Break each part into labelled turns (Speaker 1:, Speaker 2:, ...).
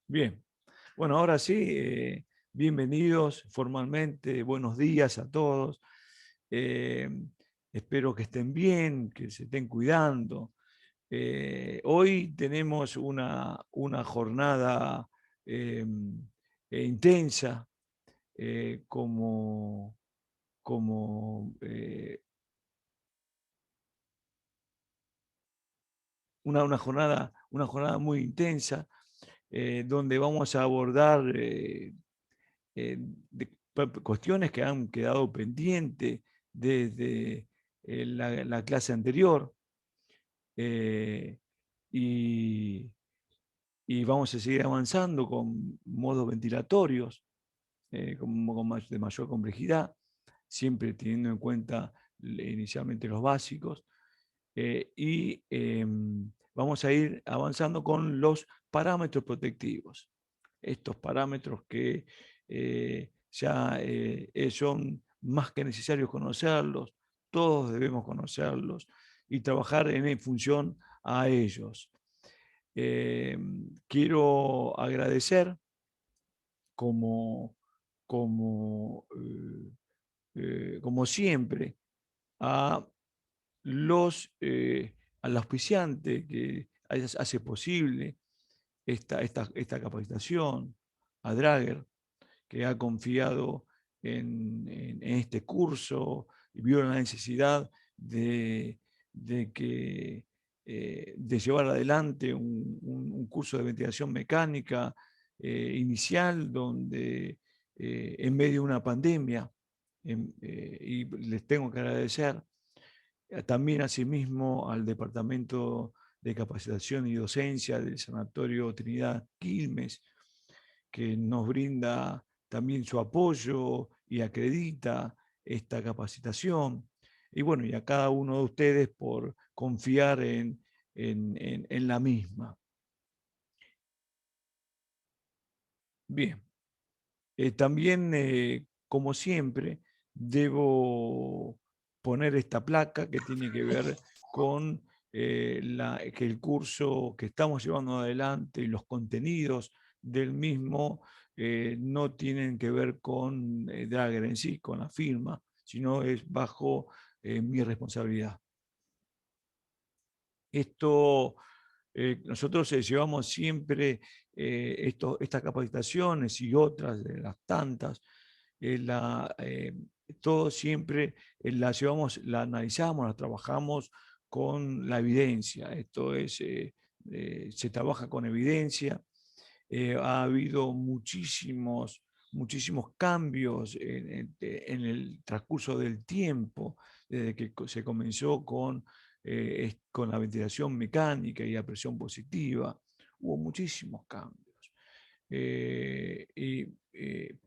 Speaker 1: Bien, bueno, ahora sí, bienvenidos formalmente, buenos días a todos. Eh, Espero que estén bien, que se estén cuidando. Hoy tenemos una jornada eh, intensa, como, como una jornada muy intensa, donde vamos a abordar cuestiones que han quedado pendientes desde la clase anterior, eh, y, y vamos a seguir avanzando con modos ventilatorios de mayor complejidad, siempre teniendo en cuenta inicialmente los básicos, y vamos a ir avanzando con los parámetros protectivos. Estos parámetros que ya son más que necesarios conocerlos, todos debemos conocerlos y trabajar en función a ellos. Eh, Quiero agradecer como, como siempre a al auspiciante que hace posible esta capacitación, a Drager, que ha confiado en este curso y vio la necesidad de llevar adelante un curso de ventilación mecánica inicial, donde en medio de una pandemia, y les tengo que agradecer también asimismo al Departamento de Capacitación y Docencia del Sanatorio Trinidad Quilmes, que nos brinda también su apoyo y acredita esta capacitación. Y bueno, y a cada uno de ustedes por confiar en la misma. Bien, también, como siempre, debo poner esta placa que tiene que ver con que el curso que estamos llevando adelante y los contenidos del mismo no tienen que ver con Drager en sí, con la firma, sino es bajo mi responsabilidad. Esto, nosotros llevamos siempre estas capacitaciones y otras de las tantas, eh, la, eh, todo siempre la llevamos, la analizamos, la trabajamos con la evidencia. Esto es, se trabaja con evidencia. Ha habido muchísimos cambios en el transcurso del tiempo, desde que se comenzó con la ventilación mecánica y la presión positiva. Hubo muchísimos cambios.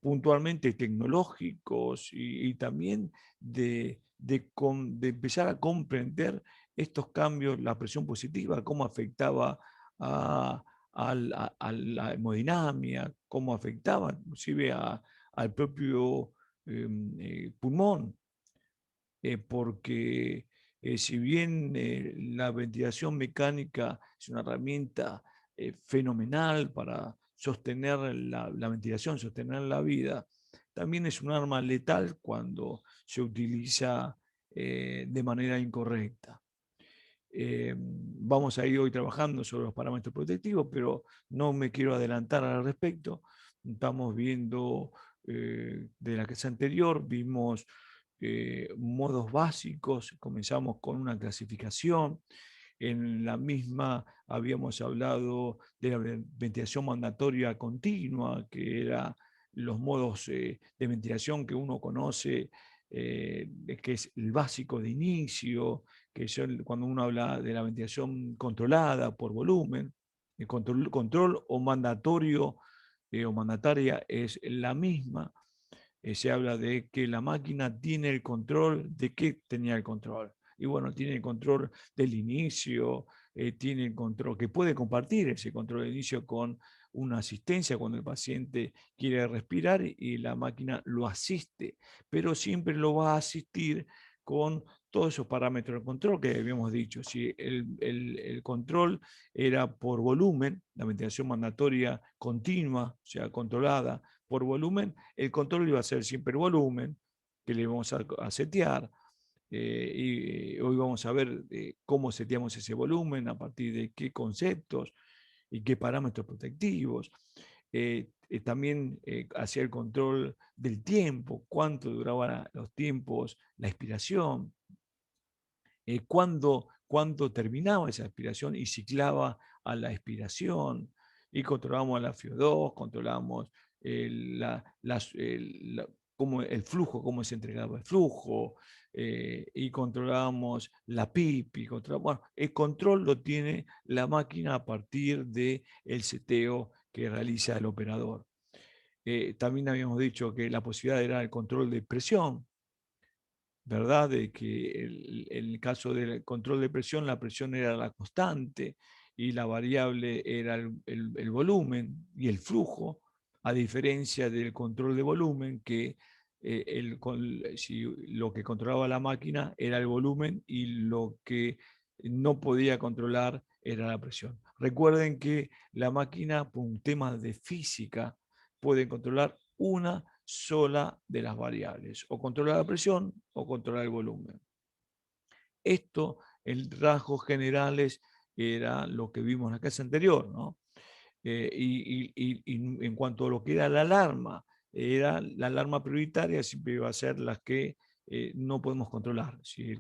Speaker 1: Puntualmente tecnológicos y también de empezar a comprender estos cambios, la presión positiva, cómo afectaba a, a la hemodinamia, cómo afectaba inclusive al propio pulmón, porque si bien la ventilación mecánica es una herramienta fenomenal para sostener la ventilación, sostener la vida, también es un arma letal cuando se utiliza de manera incorrecta. Vamos a ir hoy trabajando sobre los parámetros protectivos, pero no me quiero adelantar al respecto. Estamos viendo de la clase anterior, vimos modos básicos, comenzamos con una clasificación. En la misma habíamos hablado de la ventilación mandatoria continua, que era los modos de ventilación que uno conoce, que es el básico de inicio, que es cuando uno habla de la ventilación controlada por volumen, el control o mandatorio o mandataria es la misma. Se habla de que la máquina tiene el control. ¿De qué tenía el control? Y bueno, tiene el control del inicio, tiene el control, que puede compartir ese control de inicio con una asistencia cuando el paciente quiere respirar y la máquina lo asiste, pero siempre lo va a asistir con todos esos parámetros de control que habíamos dicho. Si el control era por volumen, la ventilación mandatoria continua, o sea, controlada por volumen, el control iba a ser siempre el volumen que le vamos a setear. Y hoy vamos a ver cómo seteamos ese volumen, a partir de qué conceptos y qué parámetros protectivos. También hacía el control del tiempo, cuánto duraban los tiempos, la expiración, cuándo terminaba esa expiración y ciclaba a la expiración. Y controlábamos la FIO2, controlábamos el flujo, cómo se entregaba el flujo, y controlábamos la PIP. Bueno, el control lo tiene la máquina a partir del seteo que realiza el operador. También habíamos dicho que la posibilidad era el control de presión, ¿verdad? De que el caso del control de presión, la presión era la constante y la variable era el volumen y el flujo, a diferencia del control de volumen, que si lo que controlaba la máquina era el volumen y lo que no podía controlar era la presión. Recuerden que la máquina, por un tema de física, puede controlar una sola de las variables, o controlar la presión o controlar el volumen. Esto, en rasgos generales, era lo que vimos en la clase anterior, ¿no? Y en cuanto a lo que era la alarma prioritaria siempre iba a ser las que no podemos controlar. Si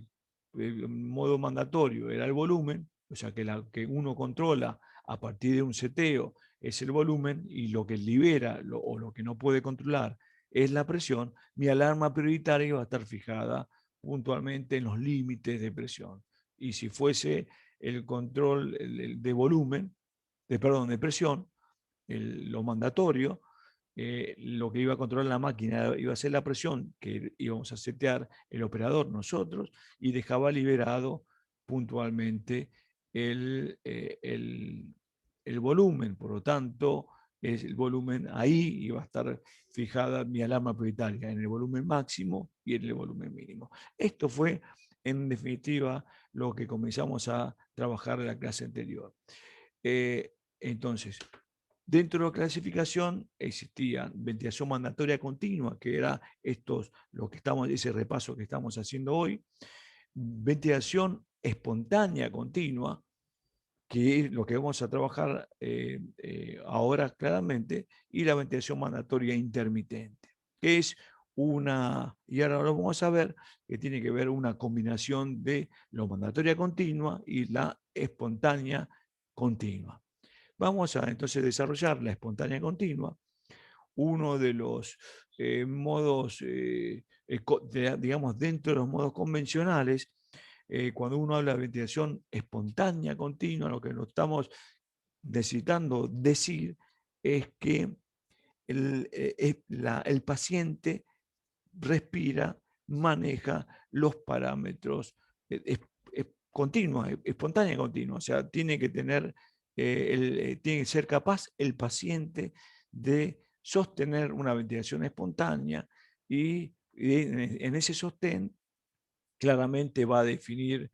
Speaker 1: el modo mandatorio era el volumen, o sea que la que uno controla a partir de un seteo es el volumen, y lo que libera o lo que no puede controlar es la presión, mi alarma prioritaria va a estar fijada puntualmente en los límites de presión. Y si fuese el control de volumen, perdón, de presión, lo mandatorio, lo que iba a controlar la máquina iba a ser la presión que íbamos a setear el operador nosotros, y dejaba liberado puntualmente el, eh, el, el volumen. Por lo tanto, el volumen ahí iba a estar fijada mi alarma prioritaria, en el volumen máximo y en el volumen mínimo. Esto fue, en definitiva, lo que comenzamos a trabajar en la clase anterior. Entonces, dentro de la clasificación existía ventilación mandatoria continua, que era ese repaso que estamos haciendo hoy, ventilación espontánea continua, que es lo que vamos a trabajar ahora claramente, y la ventilación mandatoria intermitente, que es y ahora lo vamos a ver, que tiene que ver una combinación de la mandatoria continua y la espontánea continua. Vamos a entonces desarrollar la espontánea continua. Uno de los modos, digamos, dentro de los modos convencionales, cuando uno habla de ventilación espontánea continua, lo que nos estamos necesitando decir es que el paciente respira, maneja los parámetros continua, espontánea continua. O sea, tiene que tiene que ser capaz el paciente de sostener una ventilación espontánea, y en ese sostén claramente va a definir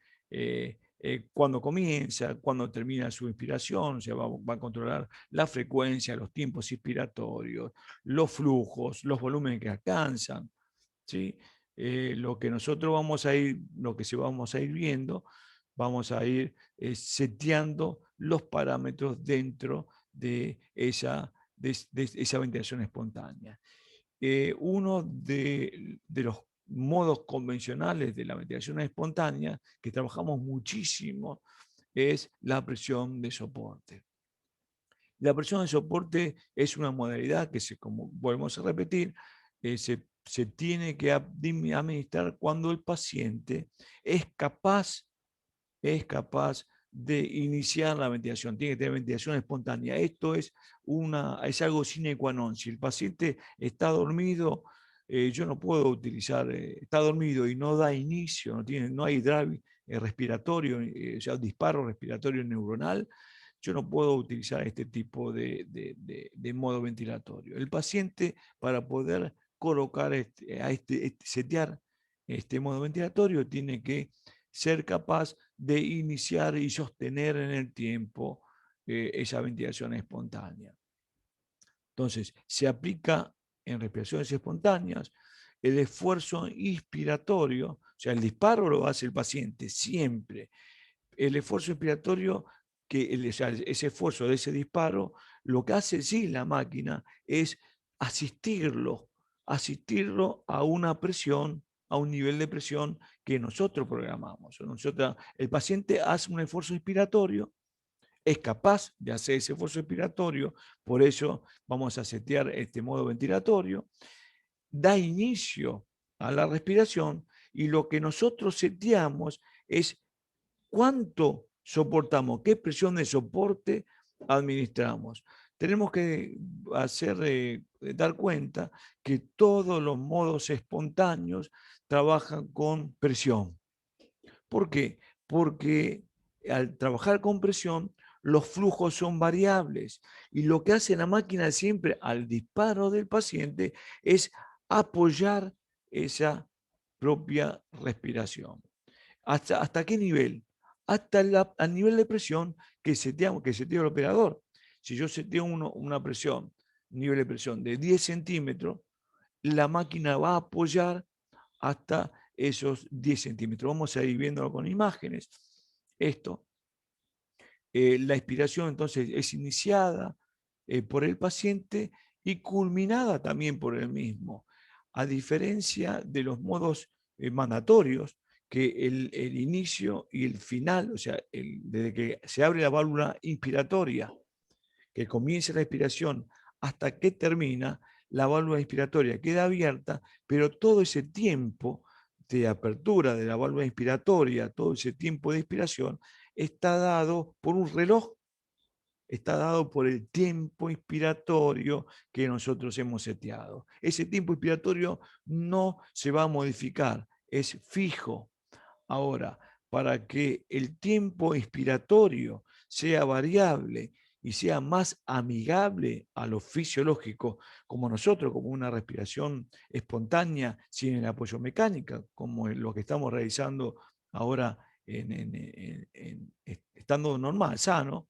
Speaker 1: cuándo comienza, cuándo termina su inspiración. O sea, va a controlar la frecuencia, los tiempos inspiratorios, los flujos, los volúmenes que alcanzan, ¿sí? Lo que nosotros lo que se vamos a ir viendo, vamos a ir seteando los parámetros dentro de esa ventilación espontánea. Uno de los modos convencionales de la ventilación espontánea, que trabajamos muchísimo, es la presión de soporte. La presión de soporte es una modalidad que, como volvemos a repetir, se tiene que administrar cuando el paciente es capaz de iniciar la ventilación, tiene que tener ventilación espontánea. Esto es algo sine qua non. Si el paciente está dormido, yo no puedo utilizar, está dormido y no da inicio, no hay drive respiratorio, o sea, disparo respiratorio neuronal, yo no puedo utilizar este tipo de modo ventilatorio. El paciente, para poder colocar, setear este modo ventilatorio tiene que ser capaz de iniciar y sostener en el tiempo esa ventilación espontánea. Entonces, se aplica en respiraciones espontáneas el esfuerzo inspiratorio, o sea, el disparo lo hace el paciente siempre. El esfuerzo inspiratorio, o sea, ese esfuerzo de ese disparo, lo que hace sí la máquina es asistirlo, asistirlo a una presión, a un nivel de presión que nosotros programamos. El paciente hace un esfuerzo inspiratorio, es capaz de hacer ese esfuerzo respiratorio, por eso vamos a setear este modo ventilatorio, da inicio a la respiración y lo que nosotros seteamos es cuánto soportamos, qué presión de soporte administramos. Tenemos que dar cuenta que todos los modos espontáneos trabajan con presión. ¿Por qué? Porque al trabajar con presión, los flujos son variables y lo que hace la máquina siempre al disparo del paciente es apoyar esa propia respiración. ¿Hasta qué nivel? Hasta al nivel de presión que setea el operador. Si yo seteo una presión, nivel de presión de 10 centímetros, la máquina va a apoyar hasta esos 10 centímetros. Vamos a ir viéndolo con imágenes. Esto, la inspiración entonces es iniciada por el paciente y culminada también por el mismo. A diferencia de los modos mandatorios, que el inicio y el final, o sea, desde que se abre la válvula inspiratoria, que comience la inspiración hasta que termina, la válvula inspiratoria queda abierta, pero todo ese tiempo de apertura de la válvula inspiratoria, todo ese tiempo de inspiración, está dado por un reloj, está dado por el tiempo inspiratorio que nosotros hemos seteado. Ese tiempo inspiratorio no se va a modificar, es fijo. Ahora, para que el tiempo inspiratorio sea variable y sea más amigable a lo fisiológico, como nosotros, como una respiración espontánea sin el apoyo mecánico, como lo que estamos realizando ahora estando normal, sano,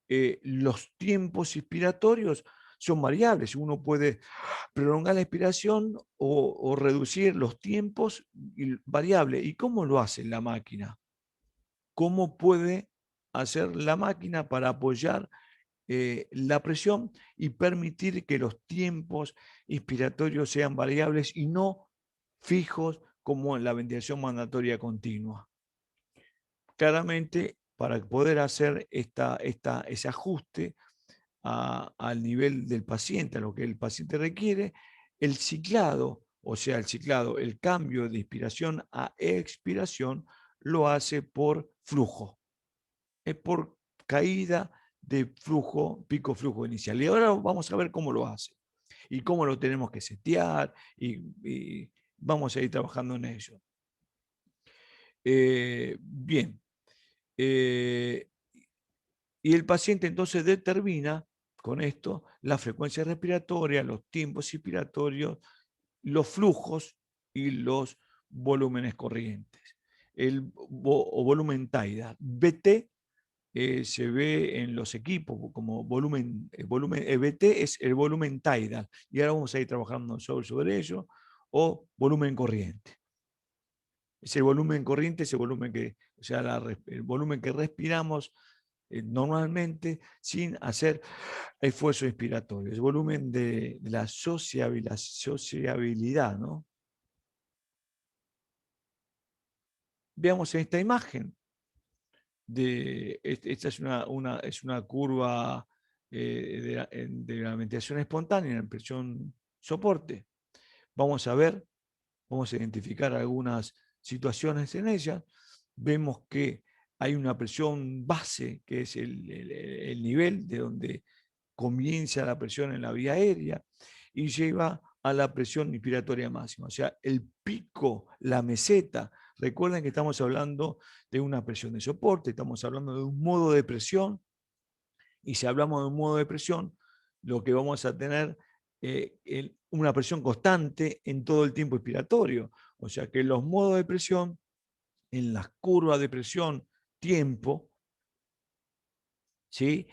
Speaker 1: los tiempos inspiratorios son variables. Uno puede prolongar la inspiración o reducir los tiempos variables. ¿Y cómo lo hace la máquina? ¿Cómo puede hacer la máquina para apoyar la presión y permitir que los tiempos inspiratorios sean variables y no fijos como en la ventilación mandatoria continua? Claramente, para poder hacer ese ajuste al nivel del paciente, a lo que el paciente requiere, el ciclado, o sea, el cambio de inspiración a expiración, lo hace por flujo, es por caída de flujo, pico flujo inicial. Y ahora vamos a ver cómo lo hace y cómo lo tenemos que setear y vamos a ir trabajando en ello. Bien. Eh, y el paciente entonces determina con esto la frecuencia respiratoria, los tiempos inspiratorios, los flujos y los volúmenes corrientes. O volumen TAIDA. BT se ve en los equipos como BT es el volumen TAIDA. Y ahora vamos a ir trabajando sobre ello. O volumen corriente. Ese volumen corriente, ese volumen o sea, el volumen que respiramos normalmente sin hacer esfuerzo inspiratorio. El volumen de la sociabilidad, ¿no? Veamos en esta imagen. Esta es una curva de la ventilación espontánea en presión soporte. Vamos a ver, vamos a identificar algunas situaciones en ella. Vemos que hay una presión base, que es el nivel de donde comienza la presión en la vía aérea y lleva a la presión inspiratoria máxima. O sea, el pico, la meseta. Recuerden que estamos hablando de una presión de soporte, estamos hablando de un modo de presión, y si hablamos de un modo de presión, lo que vamos a tener una presión constante en todo el tiempo expiratorio. O sea que los modos de presión, en las curvas de presión, tiempo, ¿sí?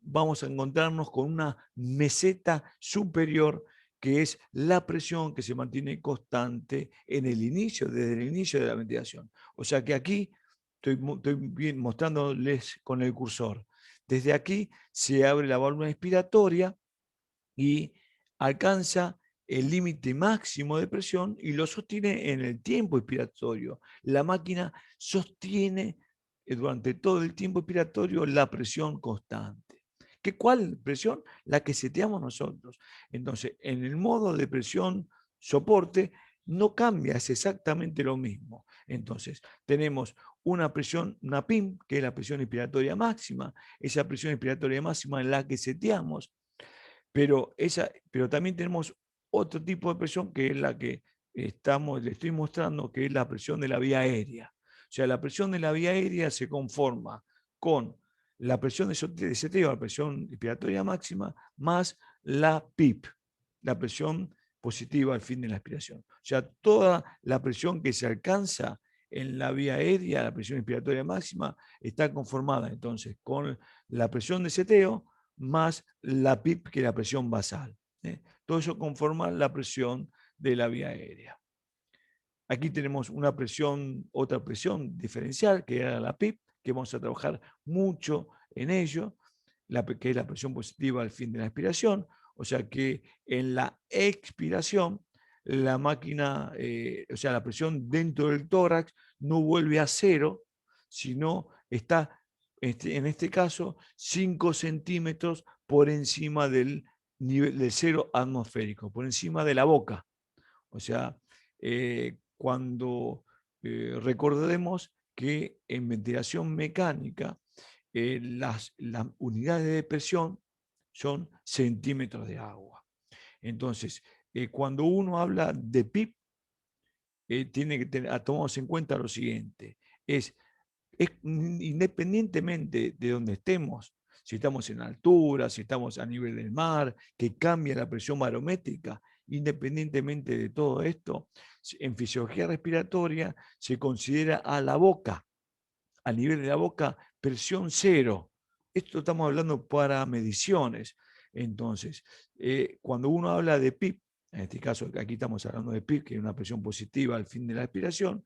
Speaker 1: Vamos a encontrarnos con una meseta superior, que es la presión que se mantiene constante en el inicio, desde el inicio de la ventilación. O sea que aquí estoy mostrándoles con el cursor. Desde aquí se abre la válvula inspiratoria y alcanza el límite máximo de presión y lo sostiene en el tiempo expiratorio. La máquina sostiene durante todo el tiempo expiratorio la presión constante. ¿Cuál presión? La que seteamos nosotros. Entonces, en el modo de presión soporte no cambia, es exactamente lo mismo. Entonces, tenemos una presión, una PIM, que es la presión inspiratoria máxima. Esa presión inspiratoria máxima en la que seteamos, pero también tenemos otro tipo de presión, que es la que le estoy mostrando, que es la presión de la vía aérea. O sea, la presión de la vía aérea se conforma con la presión de seteo, la presión inspiratoria máxima, más la PIP, la presión positiva al fin de la aspiración. O sea, toda la presión que se alcanza en la vía aérea, la presión inspiratoria máxima, está conformada entonces con la presión de seteo más la PIP, que es la presión basal. Todo eso conforma la presión de la vía aérea. Aquí tenemos otra presión diferencial, que era la PIP, que vamos a trabajar mucho en ello, que es la presión positiva al fin de la expiración. O sea que en la expiración, la máquina, o sea, la presión dentro del tórax no vuelve a cero, sino está, en este caso, 5 centímetros por encima del nivel del cero atmosférico, por encima de la boca. O sea, cuando recordemos que en ventilación mecánica las unidades de presión son centímetros de agua. Entonces, cuando uno habla de PIP, tiene que tomamos en cuenta lo siguiente: independientemente de donde estemos, si estamos en altura, si estamos a nivel del mar, que cambia la presión barométrica, independientemente de todo esto, en fisiología respiratoria se considera a la boca, a nivel de la boca, presión cero. Esto estamos hablando para mediciones. Entonces, cuando uno habla de PIP, en este caso aquí estamos hablando de PIP, que es una presión positiva al fin de la expiración,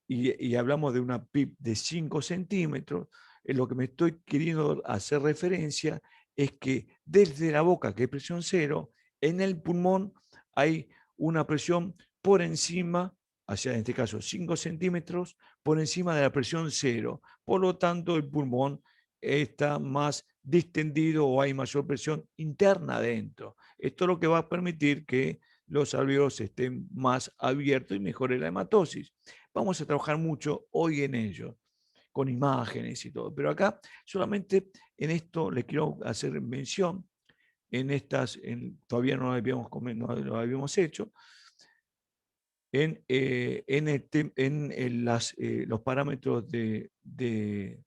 Speaker 1: y hablamos de una PIP de 5 centímetros, lo que me estoy queriendo hacer referencia es que desde la boca, que es presión cero, en el pulmón hay una presión por encima, hacia en este caso 5 centímetros, por encima de la presión cero. Por lo tanto, el pulmón está más distendido o hay mayor presión interna adentro. Esto es lo que va a permitir que los alvéolos estén más abiertos y mejore la hematosis. Vamos a trabajar mucho hoy en ello, con imágenes y todo. Pero acá solamente en esto les quiero hacer mención, todavía no lo habíamos hecho, los parámetros de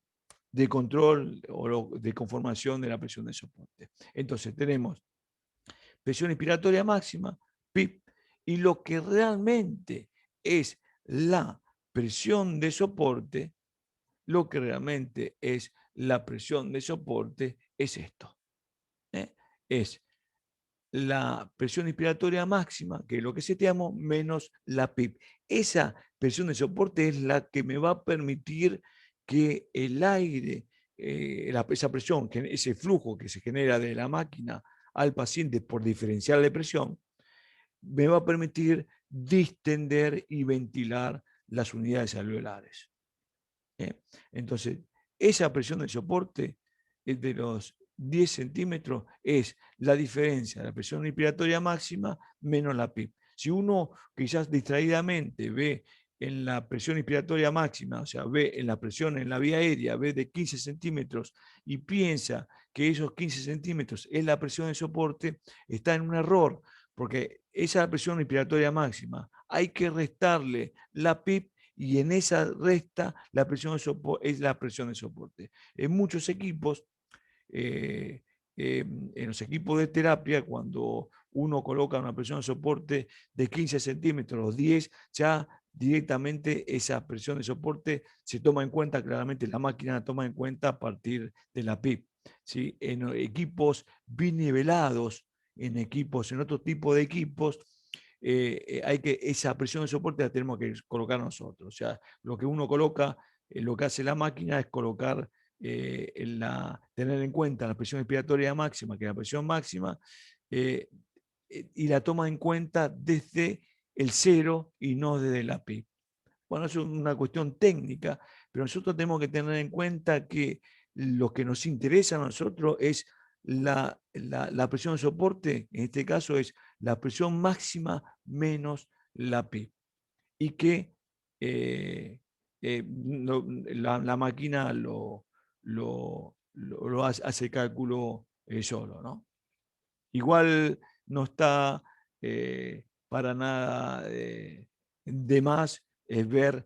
Speaker 1: control o de conformación de la presión de soporte. Entonces tenemos presión inspiratoria máxima, PIP, y lo que realmente es la presión de soporte, lo que realmente es la presión de soporte es esto. Es la presión inspiratoria máxima, que es lo que seteamos, menos la PIP. Esa presión de soporte es la que me va a permitir que el aire, esa presión, ese flujo que se genera de la máquina al paciente por diferencial de presión, me va a permitir distender y ventilar las unidades alveolares. Entonces, esa presión de soporte de los 10 centímetros es la diferencia de la presión inspiratoria máxima menos la PIP. Si uno quizás distraídamente ve en la presión inspiratoria máxima, o sea, ve en la presión en la vía aérea, ve de 15 centímetros y piensa que esos 15 centímetros es la presión de soporte, está en un error, porque esa presión inspiratoria máxima hay que restarle la PIP, y en esa resta la presión de soporte, es la presión de soporte. En muchos equipos en los equipos de terapia, cuando uno coloca una presión de soporte de 15 centímetros o 10, ya directamente esa presión de soporte se toma en cuenta, claramente la máquina la toma en cuenta a partir de la PIP. ¿Sí? En equipos binivelados, en otro tipo de equipos, esa presión de soporte la tenemos que colocar nosotros. O sea, lo que uno coloca, lo que hace la máquina es colocar, tener en cuenta la presión expiratoria máxima, que es la presión máxima, eh, y la toma en cuenta desde el cero y no desde la PIP. Bueno, es una cuestión técnica, pero nosotros tenemos que tener en cuenta que lo que nos interesa a nosotros es la presión de soporte, en este caso es la presión máxima menos la PIP. Y que la máquina lo hace cálculo solo, ¿no? Igual no está para nada de más ver,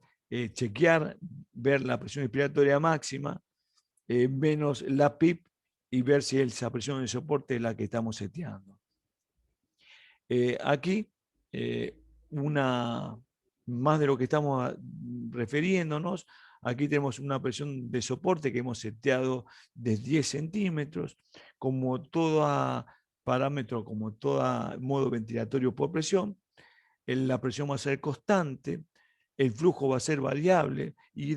Speaker 1: chequear, ver la presión expiratoria máxima, menos la PIP, y ver si esa presión de soporte es la que estamos seteando. Aquí, eh, más de lo que estamos refiriéndonos, aquí tenemos una presión de soporte que hemos seteado de 10 centímetros, como todo parámetro, como todo modo ventilatorio por presión. La presión va a ser constante, el flujo va a ser variable. ¿Y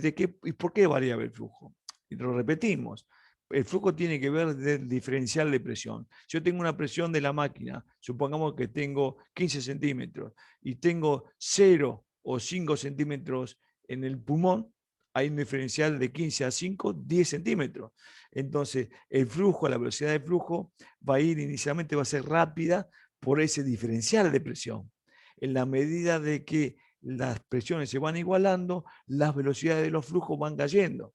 Speaker 1: por qué variable el flujo? Y lo repetimos. El flujo tiene que ver del diferencial de presión. Si yo tengo una presión de la máquina, supongamos que tengo 15 centímetros y tengo 0 o 5 centímetros en el pulmón, hay un diferencial de 15 a 5, 10 centímetros. Entonces, el flujo, la velocidad de flujo va a ir inicialmente, va a ser rápida por ese diferencial de presión. En la medida de que las presiones se van igualando, las velocidades de los flujos van cayendo.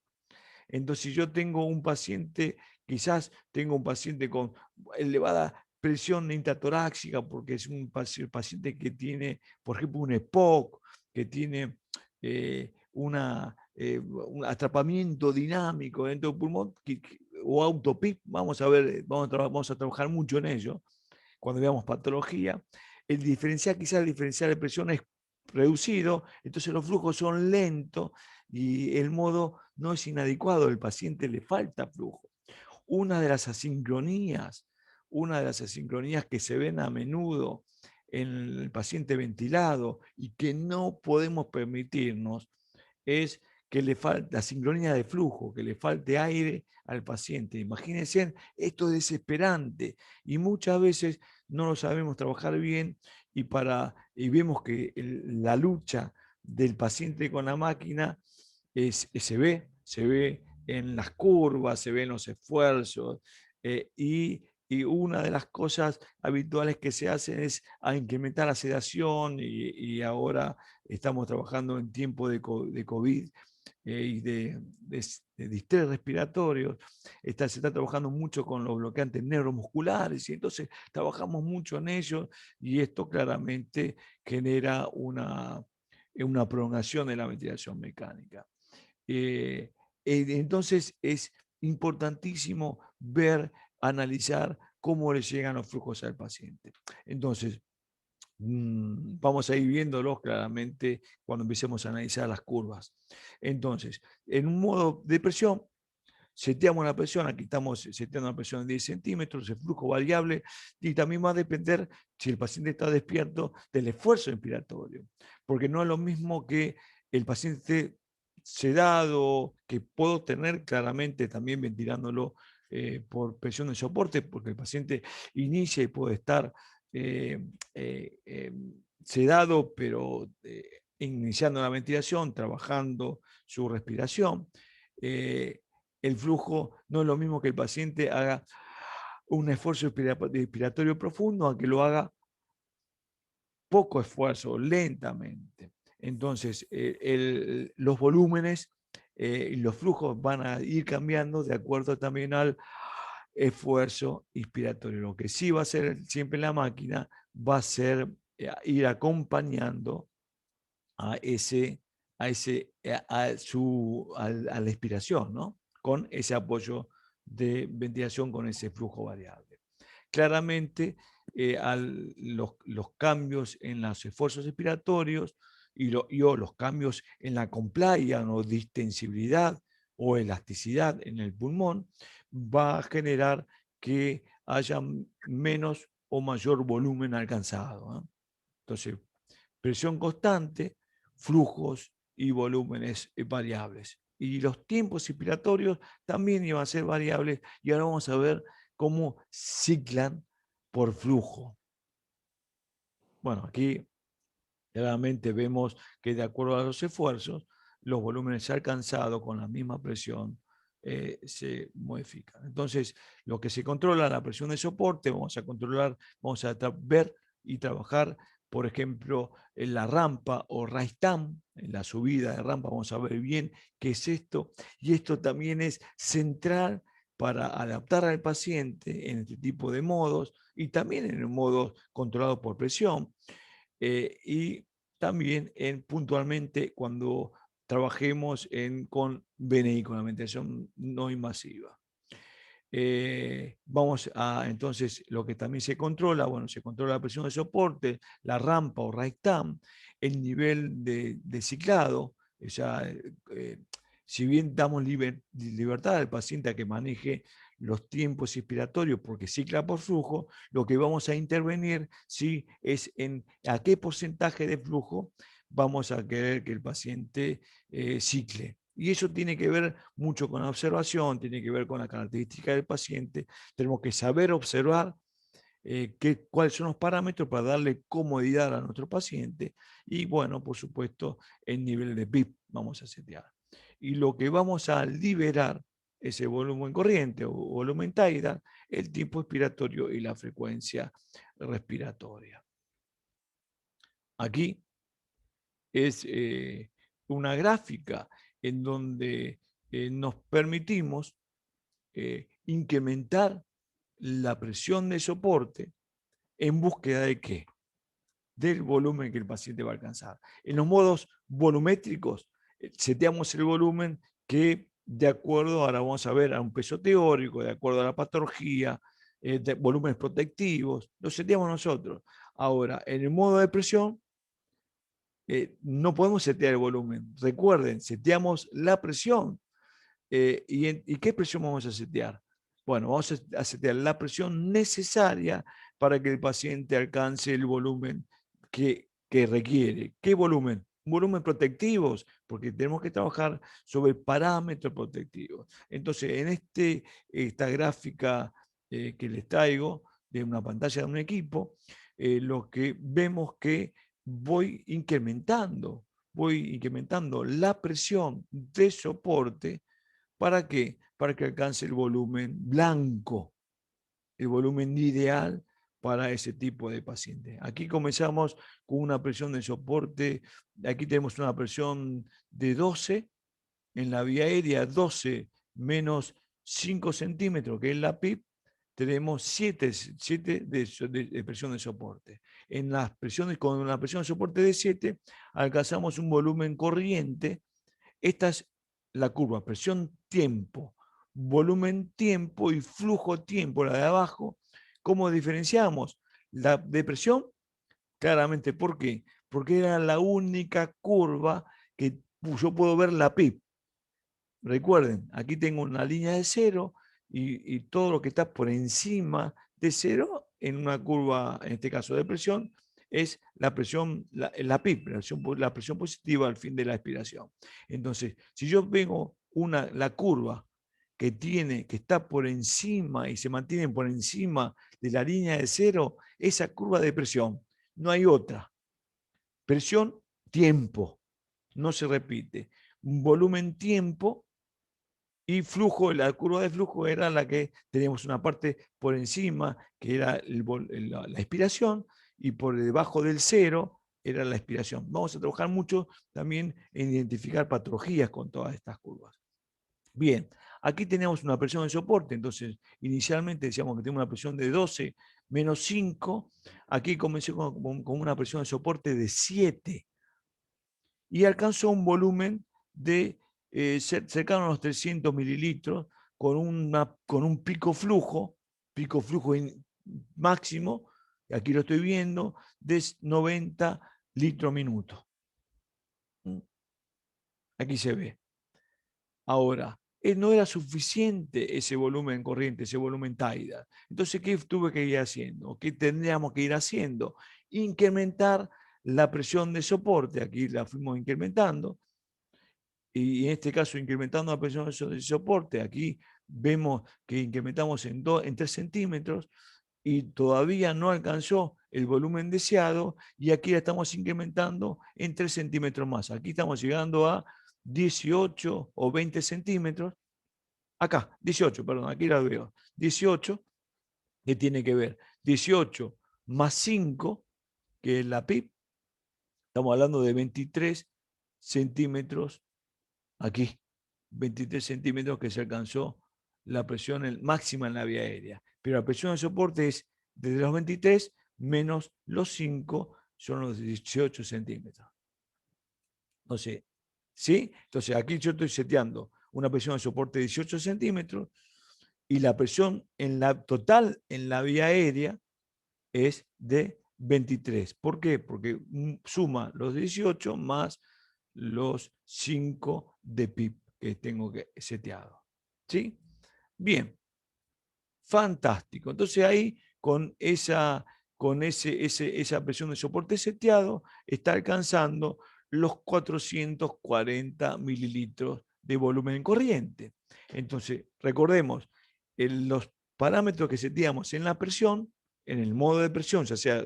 Speaker 1: Entonces, si yo tengo un paciente, quizás tengo un paciente con elevada presión intratorácica, porque es un paciente que tiene, por ejemplo, un EPOC, que tiene un atrapamiento dinámico dentro del pulmón, o autopip, vamos a ver, vamos a trabajar mucho en ello cuando veamos patología. Quizás el diferencial de presión es reducido, entonces los flujos son lentos y el modo no es inadecuado, al paciente le falta flujo. Una de las asincronías, una de las asincronías que se ven a menudo en el paciente ventilado y que no podemos permitirnos es que le falta sincronía de flujo, que le falte aire al paciente. Imagínense, esto es desesperante y muchas veces no lo sabemos trabajar bien y vemos que la lucha del paciente con la máquina se ve en las curvas, se ve en los esfuerzos, y una de las cosas habituales que se hacen es a incrementar la sedación, y ahora estamos trabajando en tiempo de COVID y de distrés respiratorios. Se está trabajando mucho con los bloqueantes neuromusculares y entonces trabajamos mucho en ello, y esto claramente genera una prolongación de la ventilación mecánica. Entonces es importantísimo ver, analizar cómo le llegan los flujos al paciente. Entonces, vamos a ir viéndolos claramente cuando empecemos a analizar las curvas. Entonces, en un modo de presión, seteamos la presión, aquí estamos seteando la presión de 10 centímetros, el flujo variable, y también va a depender, si el paciente está despierto, del esfuerzo inspiratorio, porque no es lo mismo que el paciente sedado, que puedo tener claramente también ventilándolo por presión de soporte, porque el paciente inicia y puede estar eh, sedado, pero iniciando la ventilación, trabajando su respiración. El flujo no es lo mismo que el paciente haga un esfuerzo respiratorio profundo a que lo haga poco esfuerzo, lentamente. Entonces, los volúmenes y los flujos van a ir cambiando de acuerdo también al esfuerzo inspiratorio. Lo que sí va a hacer siempre la máquina va a ser ir acompañando a a la expiración, ¿no? Con ese apoyo de ventilación con ese flujo variable. Claramente, los cambios en los esfuerzos respiratorios o los cambios en la compliance o distensibilidad o elasticidad en el pulmón va a generar que haya menos o mayor volumen alcanzado, ¿no? Entonces, presión constante, flujos y volúmenes variables. Y los tiempos inspiratorios también iban a ser variables y ahora vamos a ver cómo ciclan por flujo. Bueno, aquí claramente vemos que de acuerdo a los esfuerzos, los volúmenes alcanzados con la misma presión se modifican. Entonces, lo que se controla, la presión de soporte, vamos a controlar, vamos a ver y trabajar, por ejemplo, en la rampa o rise time, en la subida de rampa, vamos a ver bien qué es esto. Y esto también es central para adaptar al paciente en este tipo de modos y también en el modo controlado por presión. Y también puntualmente cuando trabajemos con BNI, con la ventilación no invasiva. Vamos a, entonces, lo que también se controla, bueno, se controla la presión de soporte, la rampa o right time, el nivel de ciclado, o sea, si bien damos libertad al paciente a que maneje los tiempos inspiratorios porque cicla por flujo, lo que vamos a intervenir sí es en a qué porcentaje de flujo vamos a querer que el paciente cicle. Y eso tiene que ver mucho con la observación, tiene que ver con la característica del paciente. Tenemos que saber observar cuáles son los parámetros para darle comodidad a nuestro paciente. Y bueno, por supuesto, el nivel de PIB vamos a setear. Y lo que vamos a liberar es el volumen corriente o volumen tidal, el tiempo expiratorio y la frecuencia respiratoria. Aquí es una gráfica en donde nos permitimos incrementar la presión de soporte en búsqueda de qué? Del volumen que el paciente va a alcanzar. En los modos volumétricos, seteamos el volumen que de acuerdo, ahora vamos a ver, a un peso teórico, de acuerdo a la patología, de volúmenes protectivos, lo seteamos nosotros. Ahora, en el modo de presión, no podemos setear el volumen. Recuerden, seteamos la presión. ¿Y qué presión vamos a setear? Bueno, vamos a setear la presión necesaria para que el paciente alcance el volumen que requiere. ¿Qué volumen? Volumen protectivos, porque tenemos que trabajar sobre parámetros protectivos. Entonces, en esta gráfica que les traigo de una pantalla de un equipo, lo que vemos que voy incrementando la presión de soporte. ¿Para qué? Para que alcance el volumen blanco, el volumen ideal para ese tipo de paciente. Aquí comenzamos con una presión de soporte, aquí tenemos una presión de 12 en la vía aérea, 12 menos 5 centímetros, que es la PIP, tenemos 7 de presión de soporte. En las presiones, con una presión de soporte de 7, alcanzamos un volumen corriente. Esta es la curva, presión-tiempo, volumen-tiempo y flujo-tiempo, la de abajo. ¿Cómo diferenciamos? La depresión, claramente, ¿por qué? Porque era la única curva que yo puedo ver la PIB. Recuerden, aquí tengo una línea de cero y todo lo que está por encima de cero en una curva, en este caso de presión, es la presión, la PIB, la presión positiva al fin de la expiración. Entonces, si yo vengo la curva que está por encima y se mantiene por encima de la línea de cero, esa curva de presión, no hay otra. Presión, tiempo, no se repite. Volumen, tiempo, y flujo, la curva de flujo era la que teníamos una parte por encima, que era la expiración, y por debajo del cero era la expiración. Vamos a trabajar mucho también en identificar patologías con todas estas curvas. Bien, aquí tenemos una presión de soporte, entonces inicialmente decíamos que tenemos una presión de 12 menos 5, aquí comencé con una presión de soporte de 7 y alcanzó un volumen de cercano a los 300 mililitros, con un pico flujo máximo, aquí lo estoy viendo, de 90 litros minuto. Aquí se ve. Ahora, no era suficiente ese volumen corriente, ese volumen tidal. Entonces, ¿qué tuve que ir haciendo? ¿Qué tendríamos que ir haciendo? Incrementar la presión de soporte. Aquí la fuimos incrementando. Y en este caso, incrementando la presión de soporte, aquí vemos que incrementamos en 3 centímetros y todavía no alcanzó el volumen deseado, y aquí la estamos incrementando en 3 centímetros más. Aquí estamos llegando a 18 o 20 centímetros. Acá, 18, perdón, aquí la veo. 18, que tiene que ver 18 más 5, que es la PIB. Estamos hablando de 23 centímetros aquí. 23 centímetros que se alcanzó la presión máxima en la vía aérea. Pero la presión de soporte es desde los 23 menos los 5, son los 18 centímetros. Entonces, ¿sí? Entonces aquí yo estoy seteando una presión de soporte de 18 centímetros y la presión en la total en la vía aérea es de 23. ¿Por qué? Porque suma los 18 más los 5 de PIB que tengo que seteado. ¿Sí? Bien, fantástico. Entonces ahí con esa presión de soporte seteado está alcanzando los 440 mililitros de volumen corriente. Entonces, recordemos, los parámetros que seteamos en la presión, en el modo de presión, ya sea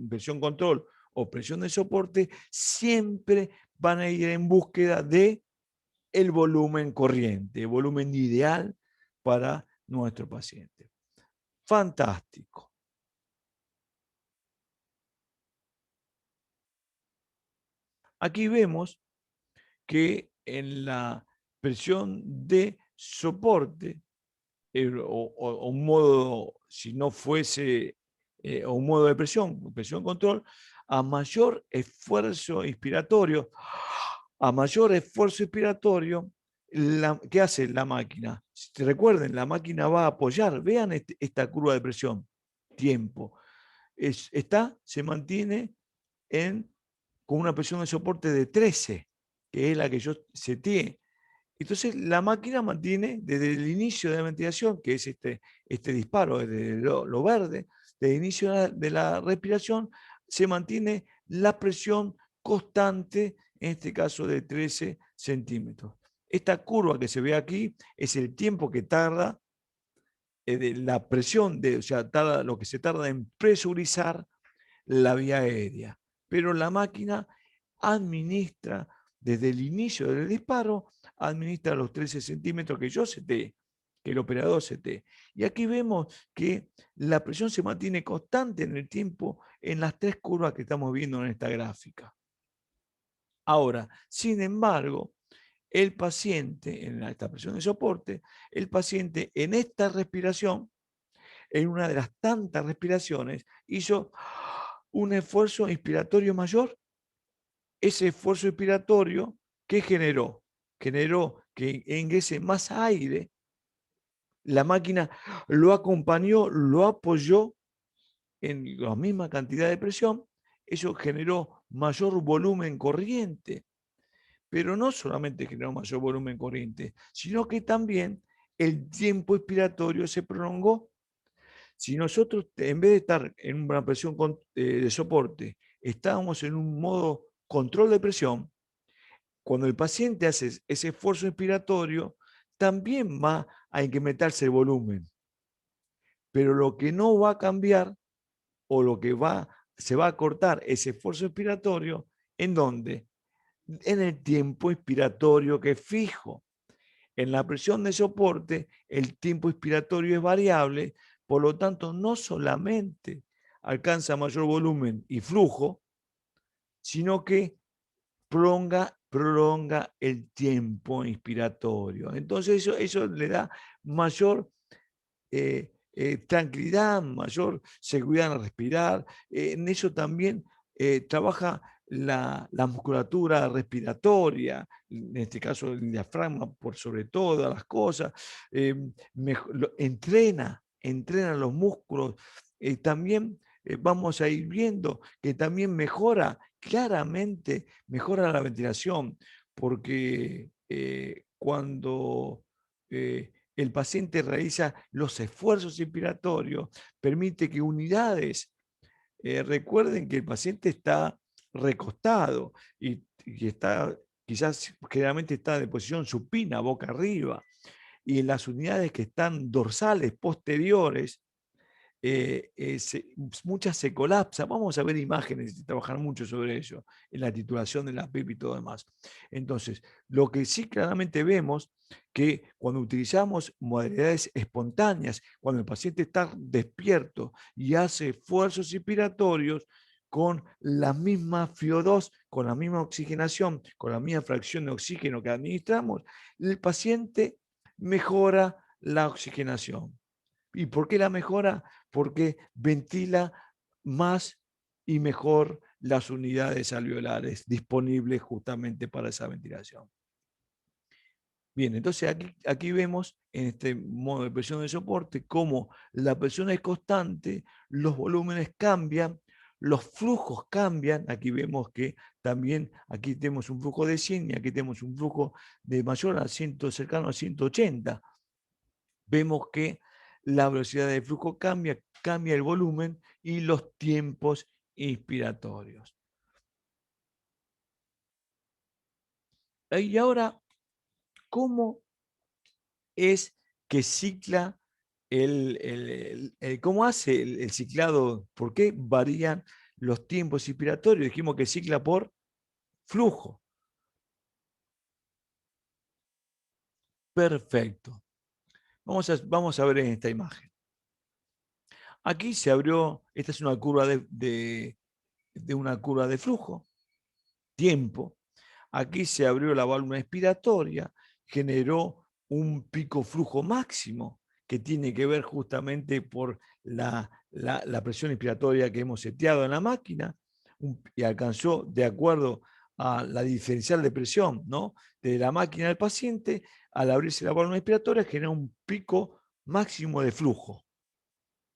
Speaker 1: presión control o presión de soporte, siempre van a ir en búsqueda de el volumen corriente, el volumen ideal para nuestro paciente. Fantástico. Aquí vemos que en la presión de soporte, o un modo, si no fuese, o un modo de presión control, a mayor esfuerzo inspiratorio, ¿qué hace la máquina? Si te recuerden, la máquina va a apoyar, vean esta curva de presión, tiempo. Se mantiene con una presión de soporte de 13, que es la que yo seteé. Entonces la máquina mantiene desde el inicio de la ventilación, que es este disparo, desde lo verde, desde el inicio de la respiración, se mantiene la presión constante, en este caso de 13 centímetros. Esta curva que se ve aquí es el tiempo que tarda de la presión, o sea, lo que se tarda en presurizar la vía aérea. Pero la máquina administra, desde el inicio del disparo, administra los 13 centímetros que yo seté, que el operador seté. Y aquí vemos que la presión se mantiene constante en el tiempo en las 3 curvas que estamos viendo en esta gráfica. Ahora, sin embargo, el paciente, en esta presión de soporte, el paciente en esta respiración, en una de las tantas respiraciones, hizo un esfuerzo inspiratorio mayor. Ese esfuerzo inspiratorio, ¿qué generó? Generó que ingrese más aire, la máquina lo acompañó, lo apoyó en la misma cantidad de presión, eso generó mayor volumen corriente, pero no solamente generó mayor volumen corriente, sino que también el tiempo expiratorio se prolongó. Si nosotros, en vez de estar en una presión de soporte, estábamos en un modo control de presión, cuando el paciente hace ese esfuerzo expiratorio, también va a incrementarse el volumen. Pero lo que no va a cambiar, o lo que se va a cortar ese esfuerzo expiratorio, ¿en dónde? En el tiempo expiratorio que es fijo. En la presión de soporte, el tiempo expiratorio es variable, por lo tanto, no solamente alcanza mayor volumen y flujo, sino que prolonga el tiempo inspiratorio. Entonces, eso le da mayor tranquilidad, mayor seguridad en respirar. En eso también trabaja la musculatura respiratoria, en este caso el diafragma por sobre todas las cosas, entrena los músculos. También vamos a ir viendo que también mejora, claramente mejora la ventilación, porque cuando el paciente realiza los esfuerzos inspiratorios, permite que unidades, recuerden que el paciente está recostado y está, quizás generalmente está de posición supina, boca arriba, y en las unidades que están dorsales, posteriores, muchas se colapsan. Vamos a ver imágenes y trabajar mucho sobre ello, en la titulación de la PIP y todo demás. Entonces, lo que sí claramente vemos que cuando utilizamos modalidades espontáneas, cuando el paciente está despierto y hace esfuerzos inspiratorios, con la misma FIO2, con la misma oxigenación, con la misma fracción de oxígeno que administramos, el paciente mejora la oxigenación. ¿Y por qué la mejora? Porque ventila más y mejor las unidades alveolares disponibles justamente para esa ventilación. Bien, entonces aquí vemos en este modo de presión de soporte cómo la presión es constante, los volúmenes cambian, los flujos cambian. Aquí vemos que también aquí tenemos un flujo de 100 y aquí tenemos un flujo de mayor a 100, cercano a 180. Vemos que la velocidad de flujo cambia, cambia el volumen y los tiempos inspiratorios. Y ahora, ¿cómo es que cicla cómo hace el ciclado? ¿Por qué varían los tiempos inspiratorios? Dijimos que cicla por flujo. Perfecto. Vamos a ver en esta imagen. Aquí se abrió, esta es una curva de una curva de flujo, tiempo. Aquí se abrió la válvula expiratoria, generó un pico flujo máximo que tiene que ver justamente por la presión inspiratoria que hemos seteado en la máquina y alcanzó, de acuerdo a la diferencial de presión, ¿no?, de la máquina del paciente, al abrirse la válvula expiratoria genera un pico máximo de flujo,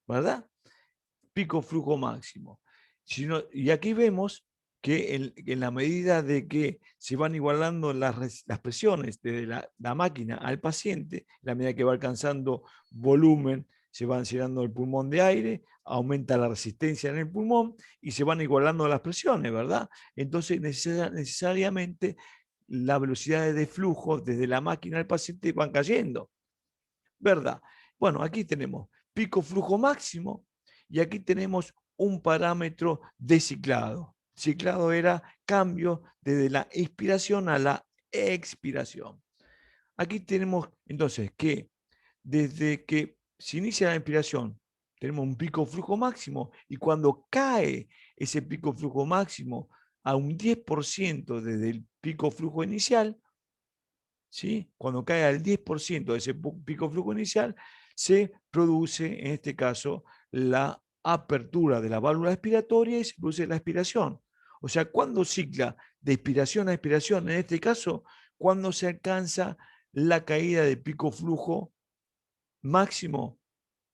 Speaker 1: ¿verdad? Pico flujo máximo. Y aquí vemos que en la medida de que se van igualando las presiones de la máquina al paciente, la medida que va alcanzando volumen, se va llenando el pulmón de aire, aumenta la resistencia en el pulmón y se van igualando las presiones, ¿verdad? Entonces necesariamente las velocidades de flujo desde la máquina al paciente van cayendo, ¿verdad? Bueno, aquí tenemos pico flujo máximo y aquí tenemos un parámetro de ciclado. Ciclado era cambio desde la inspiración a la expiración. Aquí tenemos entonces que desde que se inicia la inspiración tenemos un pico flujo máximo y cuando cae ese pico flujo máximo a un 10% desde el pico flujo inicial, ¿sí?, cuando cae al 10% de ese pico flujo inicial, se produce, en este caso, la apertura de la válvula expiratoria y se produce la expiración. O sea, cuando cicla de expiración a expiración, en este caso, cuando se alcanza la caída de pico flujo máximo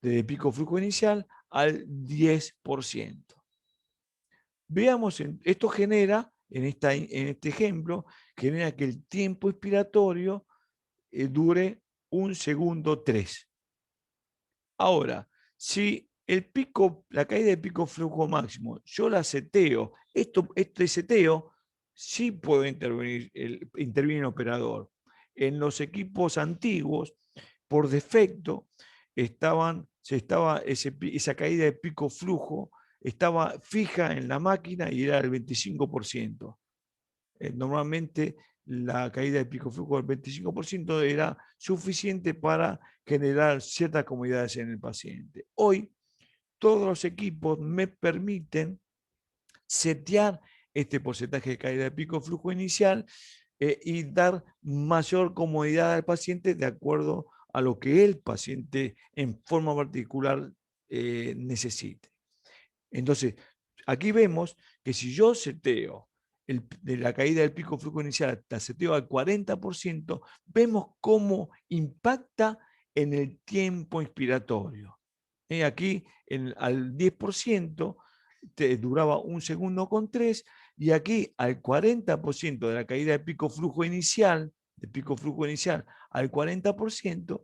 Speaker 1: de pico flujo inicial al 10%. Veamos, esto genera, en este ejemplo, genera que el tiempo expiratorio dure 1 segundo 3. Ahora, si la caída de pico flujo máximo, yo la seteo, este seteo sí puede intervenir el operador. En los equipos antiguos, por defecto, esa caída de pico flujo estaba fija en la máquina y era el 25%. Normalmente la caída de pico flujo del 25% era suficiente para generar ciertas comodidades en el paciente. Hoy, todos los equipos me permiten setear este porcentaje de caída de pico flujo inicial y dar mayor comodidad al paciente de acuerdo a lo que el paciente en forma particular necesite. Entonces, aquí vemos que si yo seteo de la caída del pico flujo inicial hasta seteo al 40%, vemos cómo impacta en el tiempo inspiratorio. Aquí al 10% duraba 1 segundo con 3, y aquí al 40% de la caída del pico flujo inicial, al 40%,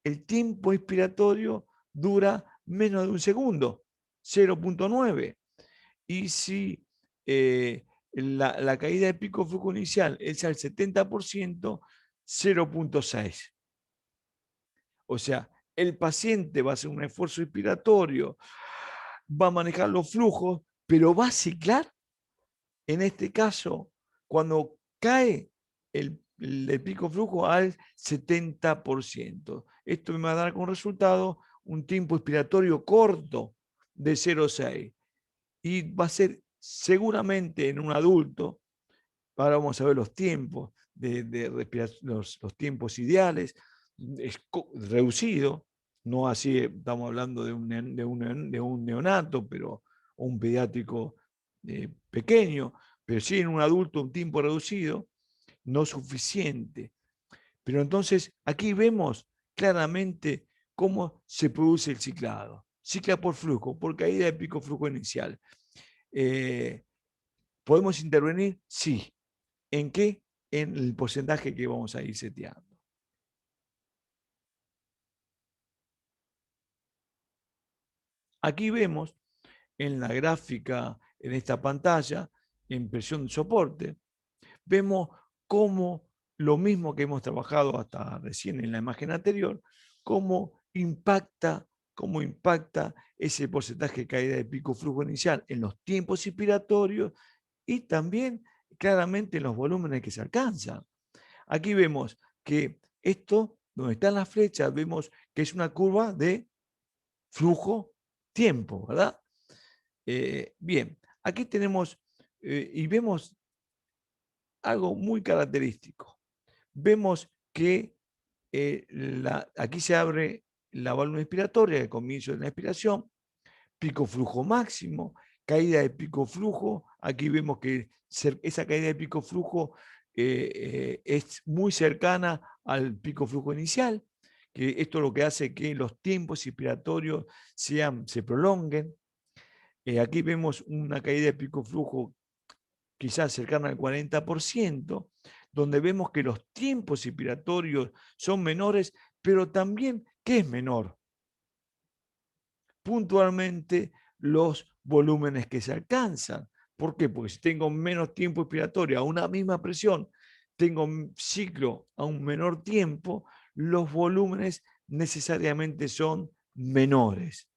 Speaker 1: el tiempo inspiratorio dura menos de 1 segundo, 0.9. Y si la caída de pico flujo inicial es al 70%, 0.6. O sea, el paciente va a hacer un esfuerzo inspiratorio, va a manejar los flujos, pero va a ciclar, en este caso, cuando cae el pico flujo al 70%. Esto me va a dar como resultado un tiempo inspiratorio corto de 0,6. Y va a ser seguramente en un adulto. Ahora vamos a ver los tiempos de los tiempos ideales, es reducido, no así estamos hablando de un neonato, pero o un pediátrico pequeño, pero sí en un adulto un tiempo reducido, no suficiente. Pero entonces aquí vemos claramente cómo se produce el ciclado. Cicla por flujo, por caída de pico flujo inicial. ¿Podemos intervenir? Sí. ¿En qué? En el porcentaje que vamos a ir seteando. Aquí vemos en la gráfica, en esta pantalla, en presión de soporte, vemos cómo lo mismo que hemos trabajado hasta recién en la imagen anterior, cómo impacta ese porcentaje de caída de pico flujo inicial en los tiempos inspiratorios y también claramente en los volúmenes que se alcanzan. Aquí vemos que esto, donde están las flechas, vemos que es una curva de flujo-tiempo, ¿verdad? Bien, aquí tenemos y vemos algo muy característico. Vemos que aquí se abre la válvula inspiratoria, el comienzo de la inspiración, pico flujo máximo, caída de pico flujo. Aquí vemos que esa caída de pico flujo es muy cercana al pico flujo inicial, que esto lo que hace que los tiempos inspiratorios se prolonguen. Aquí vemos una caída de pico flujo quizás cercana al 40%, donde vemos que los tiempos inspiratorios son menores, pero también, ¿qué es menor? Puntualmente los volúmenes que se alcanzan. ¿Por qué? Porque si tengo menos tiempo inspiratorio a una misma presión, tengo un ciclo a un menor tiempo, los volúmenes necesariamente son menores.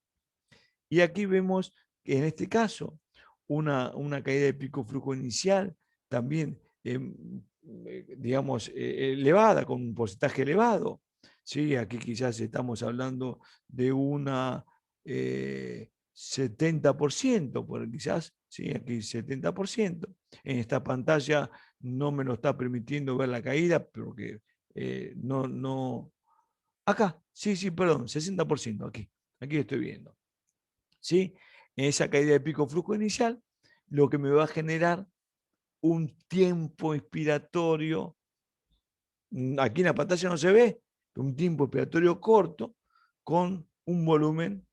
Speaker 1: Y aquí vemos que en este caso una caída de pico flujo inicial también, digamos, elevada, con un porcentaje elevado. ¿Sí? Aquí quizás estamos hablando de una 70%, quizás, ¿sí? Aquí 70%. En esta pantalla no me lo está permitiendo ver la caída, pero que no. Acá, sí, perdón, 60% aquí estoy viendo. ¿Sí? En esa caída de pico flujo inicial, lo que me va a generar un tiempo inspiratorio, aquí en la pantalla no se ve, un tiempo inspiratorio corto con un volumen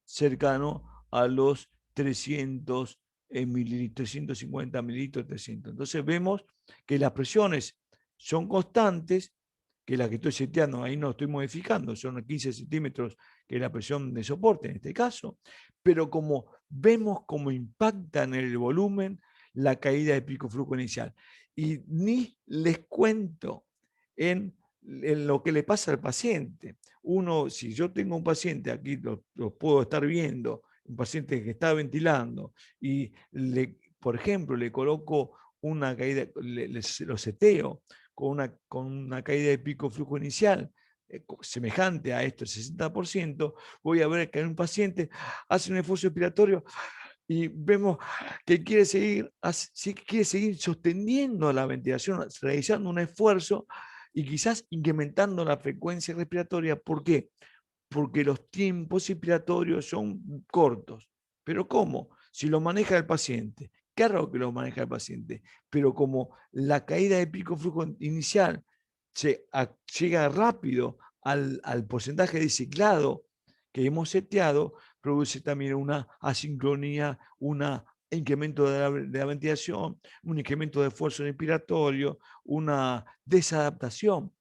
Speaker 1: cercano a los 300 mililitros, 350 mililitros, 300. Entonces vemos que las presiones son constantes, que la que estoy seteando, ahí no estoy modificando, son 15 centímetros, que es la presión de soporte en este caso, pero como vemos cómo impacta en el volumen la caída de pico flujo inicial. Y ni les cuento en lo que le pasa al paciente. Si yo tengo un paciente, aquí lo puedo estar viendo, un paciente que está ventilando, y por ejemplo, le coloco una caída, lo seteo con una caída de pico flujo inicial semejante a esto, el 60%, voy a ver que un paciente hace un esfuerzo respiratorio y vemos que quiere seguir sosteniendo la ventilación, realizando un esfuerzo y quizás incrementando la frecuencia respiratoria. ¿Por qué? Porque los tiempos inspiratorios son cortos. ¿Pero cómo? Si lo maneja el paciente, Claro que lo maneja el paciente, pero como la caída de pico flujo inicial llega rápido al porcentaje de ciclado que hemos seteado, produce también una asincronía, un incremento de la ventilación, un incremento de esfuerzo inspiratorio, una desadaptación.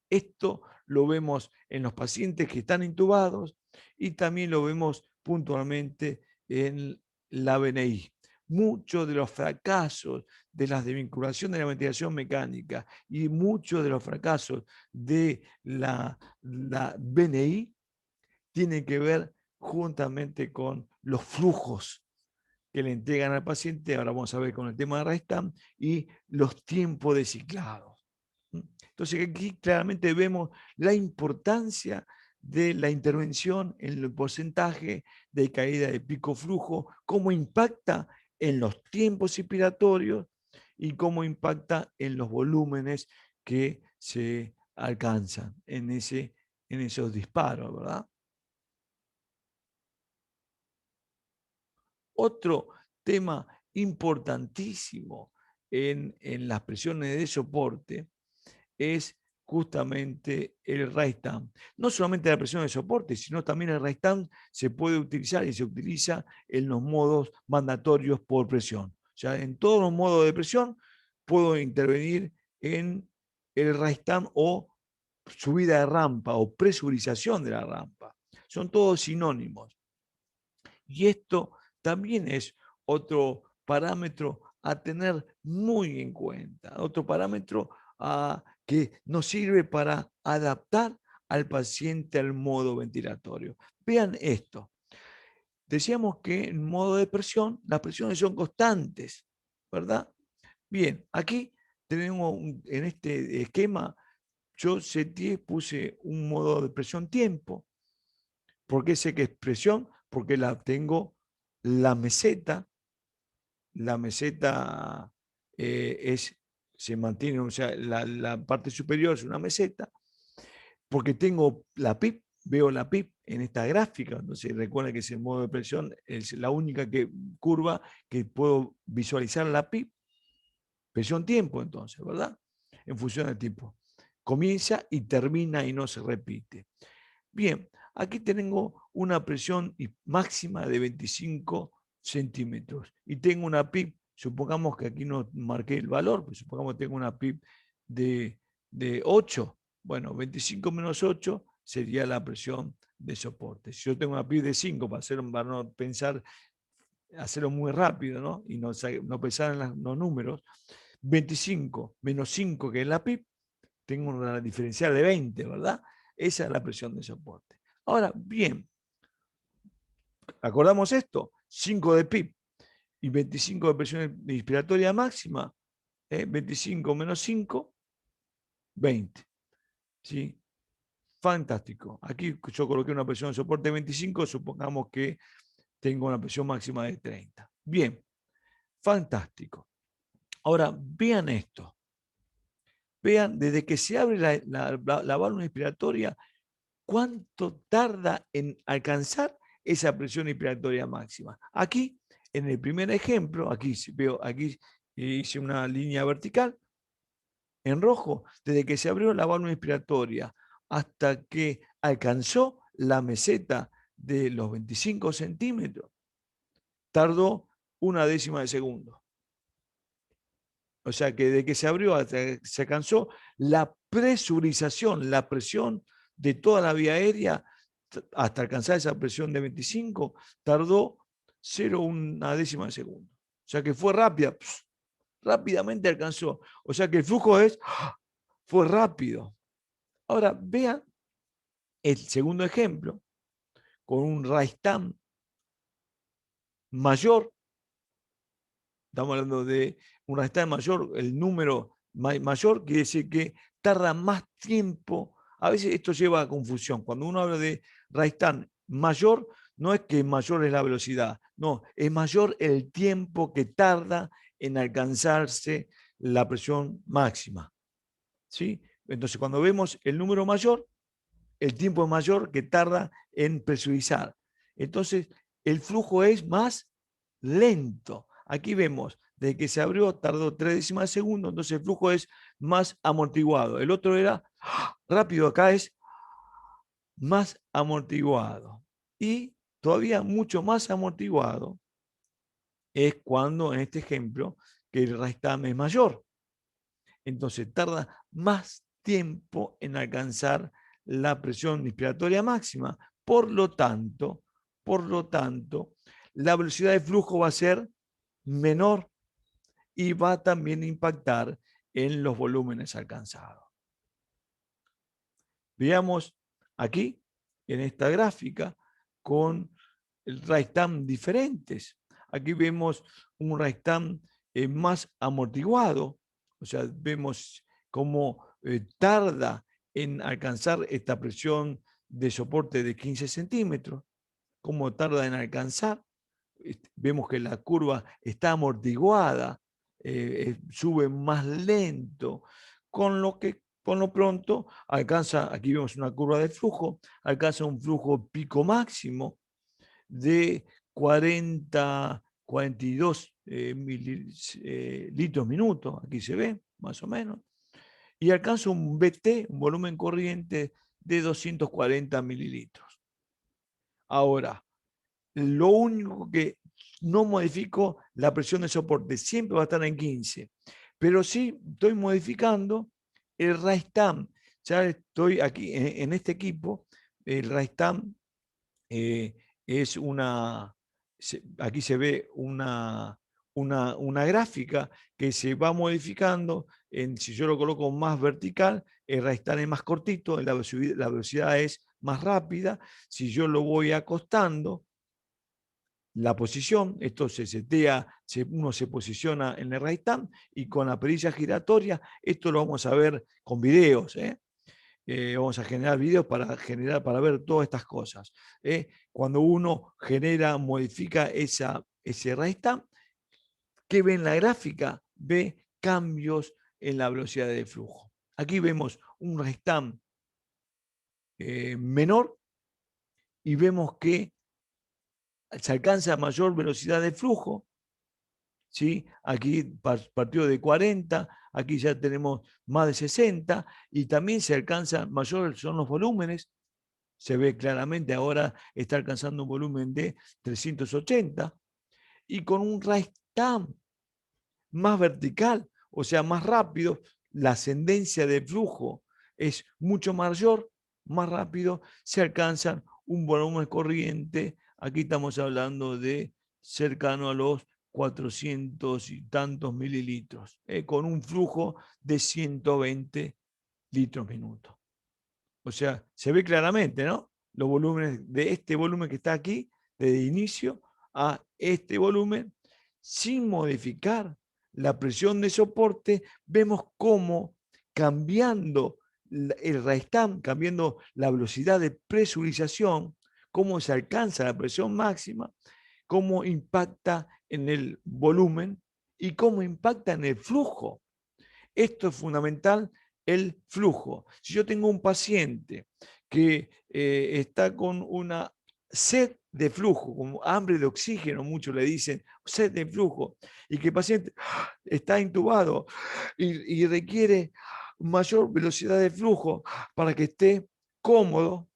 Speaker 1: Esto lo vemos en los pacientes que están intubados y también lo vemos puntualmente en la BNI. Muchos de los fracasos de las desvinculación de la ventilación mecánica y muchos de los fracasos de la BNI tienen que ver juntamente con los flujos que le entregan al paciente. Ahora vamos a ver con el tema de RAISTAM y los tiempos de ciclado. Entonces aquí claramente vemos la importancia de la intervención en el porcentaje de caída de pico flujo, cómo impacta en los tiempos inspiratorios y cómo impacta en los volúmenes que se alcanzan en esos disparos, ¿verdad? Otro tema importantísimo en las presiones de soporte es justamente el RAISTAM. No solamente la presión de soporte, sino también el RAISTAM se puede utilizar y se utiliza en los modos mandatorios por presión. O sea, en todos los modos de presión puedo intervenir en el RAISTAM o subida de rampa o presurización de la rampa. Son todos sinónimos. Y esto también es otro parámetro a tener muy en cuenta, otro parámetro que nos sirve para adaptar al paciente al modo ventilatorio. Vean esto. Decíamos que en modo de presión, las presiones son constantes, ¿verdad? Bien, aquí tenemos en este esquema, yo puse un modo de presión tiempo. ¿Por qué sé que es presión? Porque tengo la meseta, la meseta se mantiene, o sea, la parte superior es una meseta, porque tengo la PIP, veo la PIP en esta gráfica, entonces recuerda que ese modo de presión es la única curva que puedo visualizar la PIP, presión tiempo entonces, ¿verdad? En función del tiempo. Comienza y termina y no se repite. Bien, aquí tengo una presión máxima de 25 centímetros y tengo una PIP, supongamos que aquí no marqué el valor, pues supongamos que tengo una PIP de 8. Bueno, 25 menos 8 sería la presión de soporte. Si yo tengo una PIP de 5, para no pensar, hacerlo muy rápido, ¿no? Y no pensar en los números, 25 menos 5 que es la PIP, tengo una diferencial de 20, ¿verdad? Esa es la presión de soporte. Ahora, bien, ¿acordamos esto? 5 de PIB y 25 de presión inspiratoria máxima, 25 menos 5, 20. ¿Sí? Fantástico. Aquí yo coloqué una presión de soporte de 25, supongamos que tengo una presión máxima de 30. Bien, fantástico. Ahora, vean esto. Vean, desde que se abre la válvula inspiratoria, cuánto tarda en alcanzar esa presión inspiratoria máxima. Aquí, en el primer ejemplo, aquí hice una línea vertical en rojo, desde que se abrió la válvula inspiratoria hasta que alcanzó la meseta de los 25 centímetros, tardó una décima de segundo. O sea que desde que se abrió hasta que se alcanzó la presurización, la presión de toda la vía aérea hasta alcanzar esa presión de 25, tardó 0,1 de segundo. O sea que fue rápida, rápidamente alcanzó. O sea que el flujo fue rápido. Ahora vean el segundo ejemplo, con un RAISTAM mayor. Estamos hablando de un RAISTAM mayor, el número mayor quiere decir que tarda más tiempo. A veces esto lleva a confusión. Cuando uno habla de RAISTAM mayor, no es que mayor es la velocidad, no, es mayor el tiempo que tarda en alcanzarse la presión máxima. ¿Sí? Entonces, cuando vemos el número mayor, el tiempo es mayor que tarda en presurizar. Entonces, el flujo es más lento. Aquí vemos, desde que se abrió tardó 3 décimas de segundo, entonces el flujo es más amortiguado. El otro era rápido, acá es más amortiguado. Y todavía mucho más amortiguado es cuando, en este ejemplo, que el rise time es mayor. Entonces tarda más tiempo en alcanzar la presión inspiratoria máxima. Por lo tanto, la velocidad de flujo va a ser menor y va también a impactar en los volúmenes alcanzados. Veamos aquí, en esta gráfica, con el rise time diferentes. Aquí vemos un rise time más amortiguado, o sea, vemos cómo tarda en alcanzar esta presión de soporte de 15 centímetros, cómo tarda en alcanzar. Vemos que la curva está amortiguada, sube más lento, con lo pronto alcanza, aquí vemos una curva de flujo, alcanza un flujo pico máximo de 42 litros minuto, aquí se ve, más o menos, y alcanza un BT, un volumen corriente de 240 mililitros. Ahora, lo único que no modifico la presión de soporte, siempre va a estar en 15, pero sí estoy modificando el rise time. Ya estoy aquí en este equipo, el rise time es aquí se ve una gráfica que se va modificando. Si yo lo coloco más vertical, el rise time es más cortito, la velocidad es más rápida. Si yo lo voy acostando, la posición, esto se setea, uno se posiciona en el right time y con la perilla giratoria, esto lo vamos a ver con videos, vamos a generar videos para ver todas estas cosas. Cuando uno modifica ese right time, ¿qué ve en la gráfica? Ve cambios en la velocidad de flujo. Aquí vemos un right time menor y vemos que se alcanza mayor velocidad de flujo. ¿Sí? Aquí partió de 40, aquí ya tenemos más de 60 y también se alcanza, mayor son los volúmenes, se ve claramente ahora está alcanzando un volumen de 380 y con un rise time más vertical, o sea, más rápido, la ascendencia de flujo es mucho mayor, más rápido, se alcanzan un volumen corriente, aquí estamos hablando de cercano a los 400 y tantos mililitros, con un flujo de 120 litros minuto. O sea, se ve claramente, ¿no? Los volúmenes de este volumen que está aquí, desde inicio a este volumen, sin modificar la presión de soporte, vemos cómo cambiando el rise time, cambiando la velocidad de presurización, cómo se alcanza la presión máxima, cómo impacta en el volumen y cómo impacta en el flujo. Esto es fundamental, el flujo. Si yo tengo un paciente que está con una sed de flujo, como hambre de oxígeno, muchos le dicen sed de flujo, y que el paciente está intubado y requiere mayor velocidad de flujo para que esté cómodo,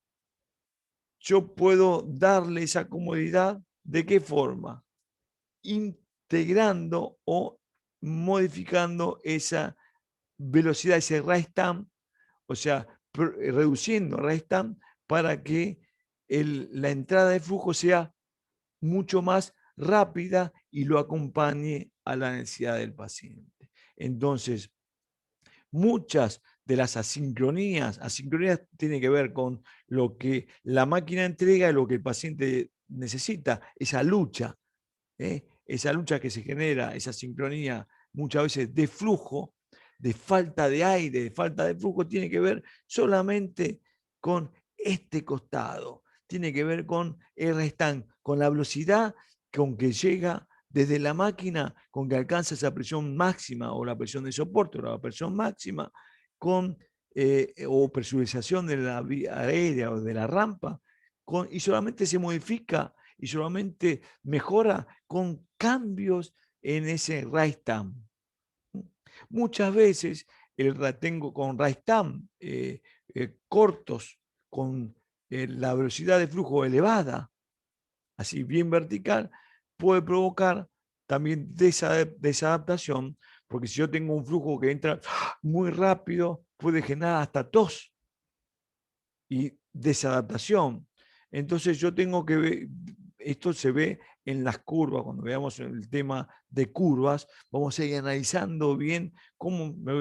Speaker 1: yo puedo darle esa comodidad. ¿De qué forma? Integrando o modificando esa velocidad, ese rise time, o sea, reduciendo rise time para que la entrada de flujo sea mucho más rápida y lo acompañe a la necesidad del paciente. Entonces, muchas de las asincronías tienen que ver con lo que la máquina entrega y lo que el paciente necesita, esa lucha que se genera, esa sincronía muchas veces de flujo, de falta de aire, de falta de flujo, tiene que ver solamente con este costado, tiene que ver con el restante, con la velocidad con que llega desde la máquina, con que alcanza esa presión máxima o la presión de soporte o la presión máxima, o presurización de la vía aérea o de la rampa, y solamente se modifica y solamente mejora con cambios en ese rise time. Muchas veces tengo con rise time cortos con la velocidad de flujo elevada, así bien vertical, puede provocar también desadaptación, porque si yo tengo un flujo que entra muy rápido, puede generar hasta tos y desadaptación. Entonces yo tengo que ver, esto se ve en las curvas, cuando veamos el tema de curvas, vamos a ir analizando bien cómo me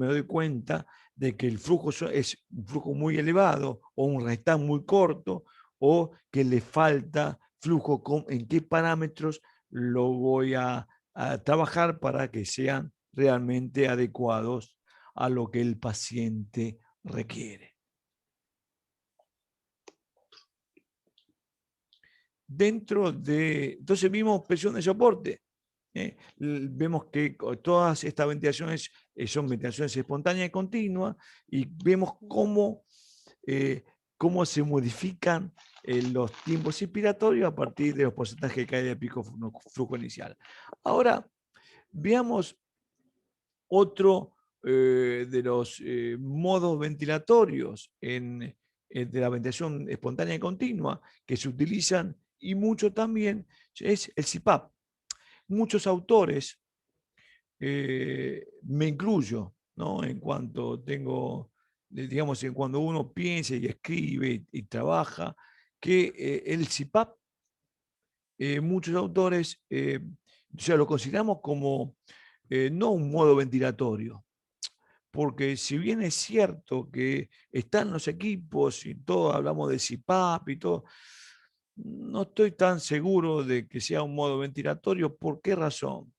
Speaker 1: doy cuenta de que el flujo es un flujo muy elevado o un restante muy corto o que le falta flujo, en qué parámetros lo voy a trabajar para que sean realmente adecuados a lo que el paciente requiere. Entonces vimos presión de soporte. Vemos que todas estas ventilaciones son ventilaciones espontáneas y continuas y vemos cómo se modifican los tiempos inspiratorios a partir de los porcentajes de caída de pico flujo inicial. Ahora, veamos otro de los modos ventilatorios de la ventilación espontánea y continua que se utilizan y mucho también es el CPAP. Muchos autores, me incluyo, ¿no? En cuanto tengo, digamos, en cuando uno piensa y escribe y trabaja, que el CPAP, muchos autores, o sea, lo consideramos como no un modo ventilatorio, porque si bien es cierto que están los equipos y todo, hablamos de CPAP y todo, no estoy tan seguro de que sea un modo ventilatorio. ¿Por qué razón?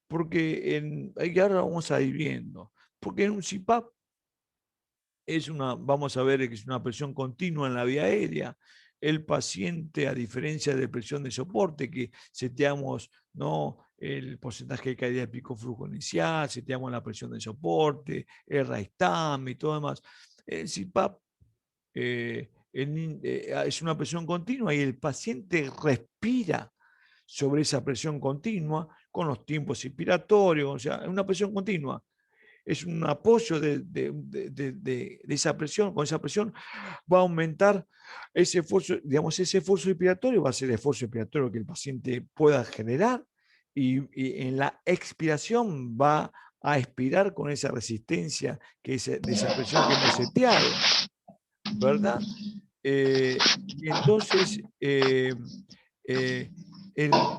Speaker 1: Porque y ahora vamos a ir viendo, porque en un CPAP vamos a ver que es una presión continua en la vía aérea. El paciente, a diferencia de presión de soporte, que seteamos, ¿no?, el porcentaje de caída de pico flujo inicial, seteamos la presión de soporte, el rise time y todo demás. El CPAP es una presión continua y el paciente respira sobre esa presión continua con los tiempos inspiratorios, o sea, es una presión continua. Es un apoyo de esa presión, con esa presión va a aumentar ese esfuerzo, digamos, ese esfuerzo inspiratorio va a ser el esfuerzo inspiratorio que el paciente pueda generar y en la expiración va a expirar con esa resistencia de esa presión que hemos seteado, ¿verdad? Y entonces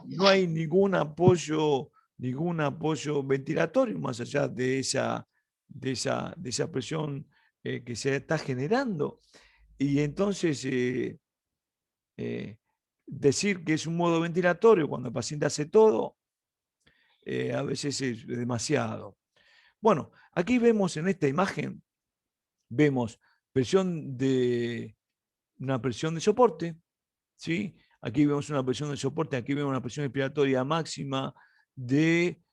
Speaker 1: no hay ningún apoyo ventilatorio más allá de esa presión que se está generando. Y entonces decir que es un modo ventilatorio cuando el paciente hace todo, a veces es demasiado. Bueno, aquí vemos en esta imagen, vemos una presión de soporte, ¿sí? Aquí vemos una presión de soporte, aquí vemos una presión inspiratoria máxima de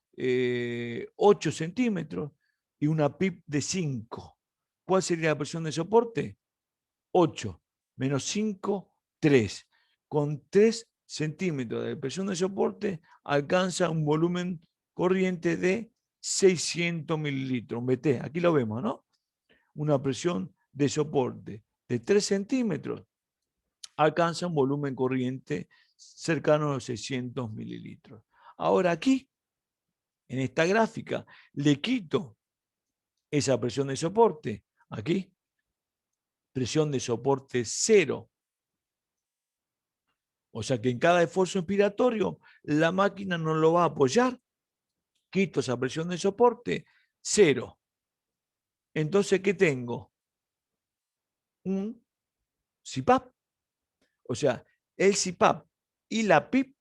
Speaker 1: 8 centímetros y una PIP de 5. ¿Cuál sería la presión de soporte? 8 menos 5, 3. Con 3 centímetros de presión de soporte alcanza un volumen corriente de 600 mililitros, un BT. Aquí lo vemos, ¿no? Una presión de soporte de 3 centímetros alcanza un volumen corriente cercano a los 600 mililitros. Ahora aquí, en esta gráfica, le quito esa presión de soporte. Aquí, presión de soporte 0. O sea que en cada esfuerzo inspiratorio, la máquina no lo va a apoyar. Quito esa presión de soporte, 0. Entonces, ¿qué tengo? Un CPAP. O sea, el CPAP y la PIP.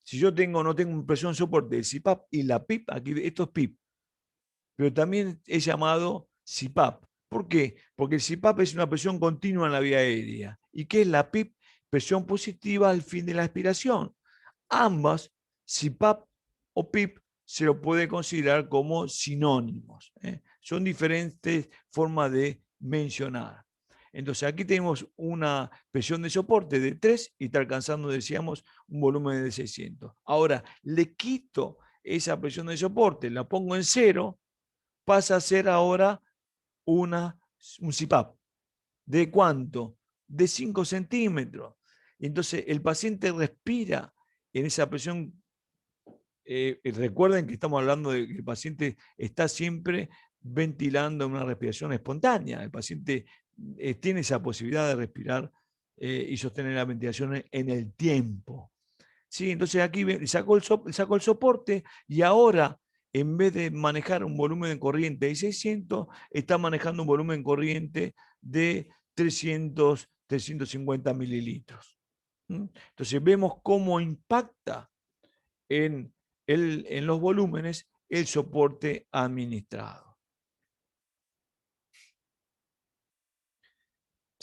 Speaker 1: Si yo no tengo presión de soporte del CPAP y la PIP, aquí esto es PIP, pero también es llamado CPAP. ¿Por qué? Porque el CPAP es una presión continua en la vía aérea. ¿Y qué es la PIP? Presión positiva al fin de la expiración. Ambas, CPAP o PIP, se lo puede considerar como sinónimos. Son diferentes formas de mencionar. Entonces aquí tenemos una presión de soporte de 3 y está alcanzando, decíamos, un volumen de 600. Ahora, le quito esa presión de soporte, la pongo en 0, pasa a ser ahora un CPAP. ¿De cuánto? De 5 centímetros. Entonces el paciente respira en esa presión. Recuerden que estamos hablando de que el paciente está siempre ventilando una respiración espontánea. El paciente tiene esa posibilidad de respirar y sostener la ventilación en el tiempo. ¿Sí? Entonces aquí sacó el soporte y ahora, en vez de manejar un volumen de corriente de 600, está manejando un volumen corriente de 300, 350 mililitros. Entonces vemos cómo impacta en, en los volúmenes el soporte administrado.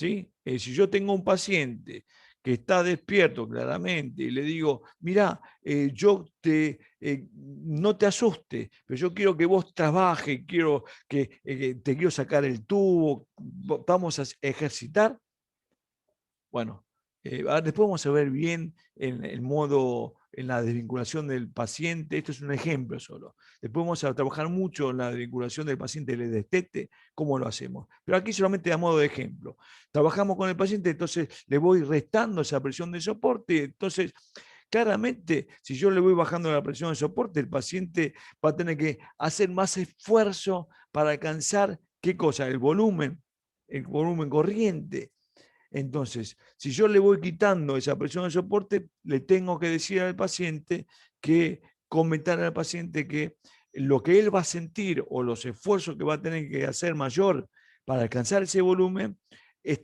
Speaker 1: ¿Sí? Si yo tengo un paciente que está despierto claramente y le digo, mira, no te asustes, pero yo quiero que vos trabajes, quiero que te quiero sacar el tubo, vamos a ejercitar. Bueno, después vamos a ver bien en el modo, en la desvinculación del paciente. Esto es un ejemplo solo. Después vamos a trabajar mucho en la desvinculación del paciente del destete, cómo lo hacemos. Pero aquí solamente a modo de ejemplo. Trabajamos con el paciente, entonces le voy restando esa presión de soporte. Entonces, claramente, si yo le voy bajando la presión de soporte, el paciente va a tener que hacer más esfuerzo para alcanzar, ¿qué cosa? El volumen corriente. Entonces, si yo le voy quitando esa presión de soporte, le tengo que decir al paciente que, comentar al paciente que lo que él va a sentir o los esfuerzos que va a tener que hacer mayor para alcanzar ese volumen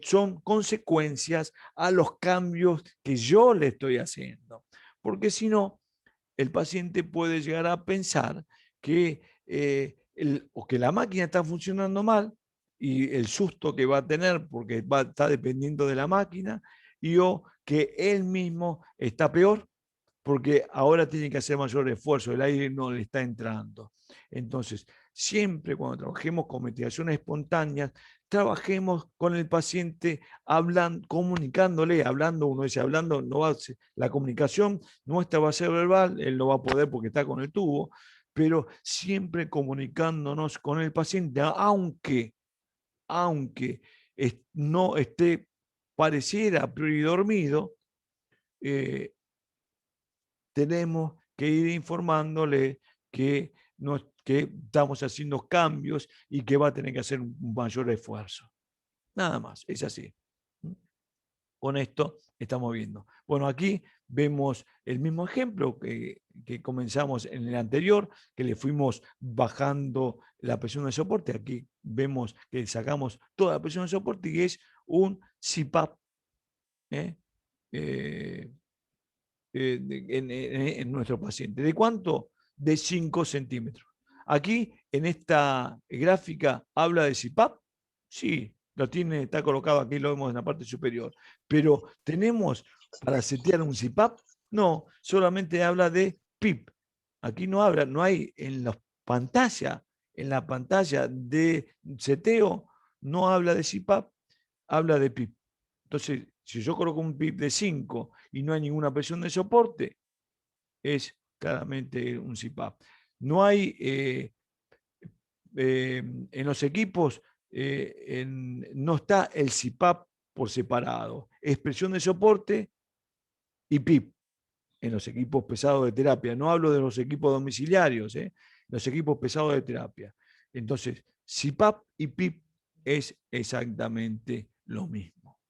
Speaker 1: son consecuencias a los cambios que yo le estoy haciendo. Porque si no, el paciente puede llegar a pensar que, o que la máquina está funcionando mal y el susto que va a tener porque está dependiendo de la máquina, y o que él mismo está peor porque ahora tiene que hacer mayor esfuerzo, el aire no le está entrando. Entonces, siempre cuando trabajemos con ventilaciones espontáneas, trabajemos con el paciente hablando, comunicándole, hablando, uno dice hablando, no va a ser, la comunicación nuestra va a ser verbal, él no va a poder porque está con el tubo, pero siempre comunicándonos con el paciente, aunque no esté, pareciera a priori dormido, eh, tenemos que ir informándole que, que estamos haciendo cambios y que va a tener que hacer un mayor esfuerzo. Nada más, es así. Con esto estamos viendo. Bueno, aquí vemos el mismo ejemplo que comenzamos en el anterior, que le fuimos bajando la presión de soporte. Aquí vemos que sacamos toda la presión de soporte y es un CPAP. ¿eh? Eh, en nuestro paciente. ¿De cuánto? De 5 centímetros. Aquí, en esta gráfica, habla de CPAP. Sí, lo tiene, está colocado aquí, lo vemos en la parte superior. Pero tenemos para setear un CPAP, no, solamente habla de PIP. Aquí no habla, no hay en la pantalla de seteo, no habla de CPAP, habla de PIP. Entonces, si yo coloco un PIP de 5 y no hay ninguna presión de soporte, es claramente un CPAP. No hay en los equipos, no está el CPAP por separado. Es presión de soporte y PIP en los equipos pesados de terapia. No hablo de los equipos domiciliarios, los equipos pesados de terapia. Entonces, CPAP y PIP es exactamente lo mismo.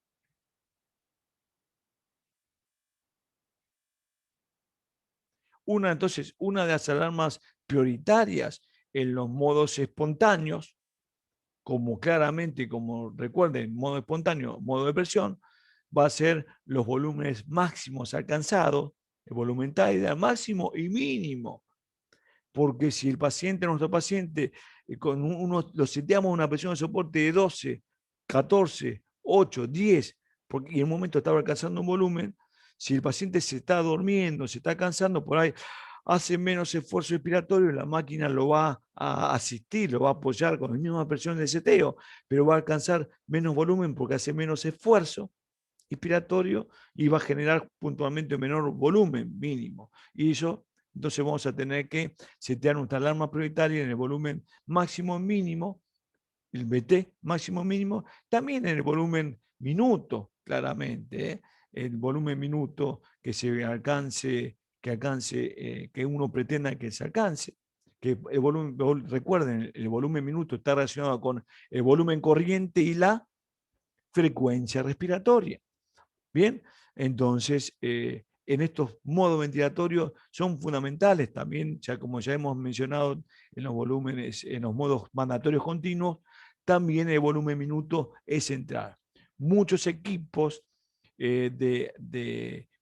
Speaker 1: Entonces, una de las alarmas prioritarias en los modos espontáneos, como claramente, como recuerden, modo espontáneo, modo de presión, va a ser los volúmenes máximos alcanzados, el volumen tidal máximo y mínimo. Porque si el paciente, nuestro paciente, lo seteamos una presión de soporte de 12, 14, 8, 10, porque en un momento estaba alcanzando un volumen, si el paciente se está durmiendo, se está cansando, por ahí hace menos esfuerzo expiratorio, la máquina lo va a asistir, lo va a apoyar con la misma presión de seteo, pero va a alcanzar menos volumen porque hace menos esfuerzo expiratorio y va a generar puntualmente menor volumen mínimo. Y eso, entonces vamos a tener que setear nuestra alarma prioritaria en el volumen máximo mínimo, el BT máximo mínimo, también en el volumen minuto, claramente, ¿eh? El volumen minuto que se alcance, que uno pretenda que se alcance. Que el volumen, recuerden, el volumen minuto está relacionado con el volumen corriente y la frecuencia respiratoria. Bien, entonces en estos modos ventilatorios son fundamentales también, ya como ya hemos mencionado en los volúmenes, en los modos mandatorios continuos, también el volumen minuto es central. Muchos equipos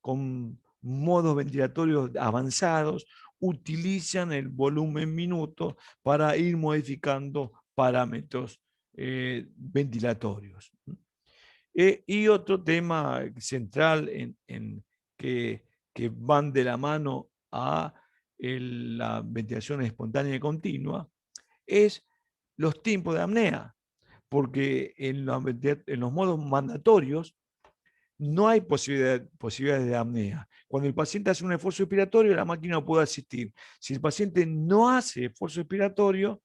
Speaker 1: con modos ventilatorios avanzados utilizan el volumen minuto para ir modificando parámetros ventilatorios. Y otro tema central que, que van de la mano a la ventilación espontánea y continua es los tiempos de apnea, porque en los modos mandatorios no hay posibilidades de apnea. Cuando el paciente hace un esfuerzo expiratorio, la máquina no puede asistir. Si el paciente no hace esfuerzo expiratorio,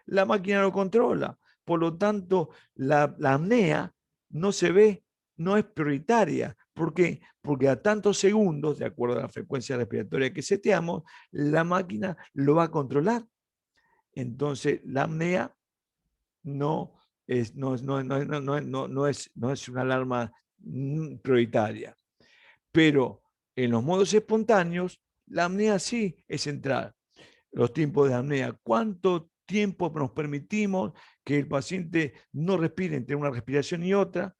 Speaker 1: la máquina lo controla. Por lo tanto, la apnea no se ve, no es prioritaria. ¿Por qué? Porque a tantos segundos, de acuerdo a la frecuencia respiratoria que seteamos, la máquina lo va a controlar. Entonces, la apnea no es, no es una alarma prioritaria. Pero en los modos espontáneos, la apnea sí es central. Los tiempos de apnea, cuánto tiempo nos permitimos que el paciente no respire entre una respiración y otra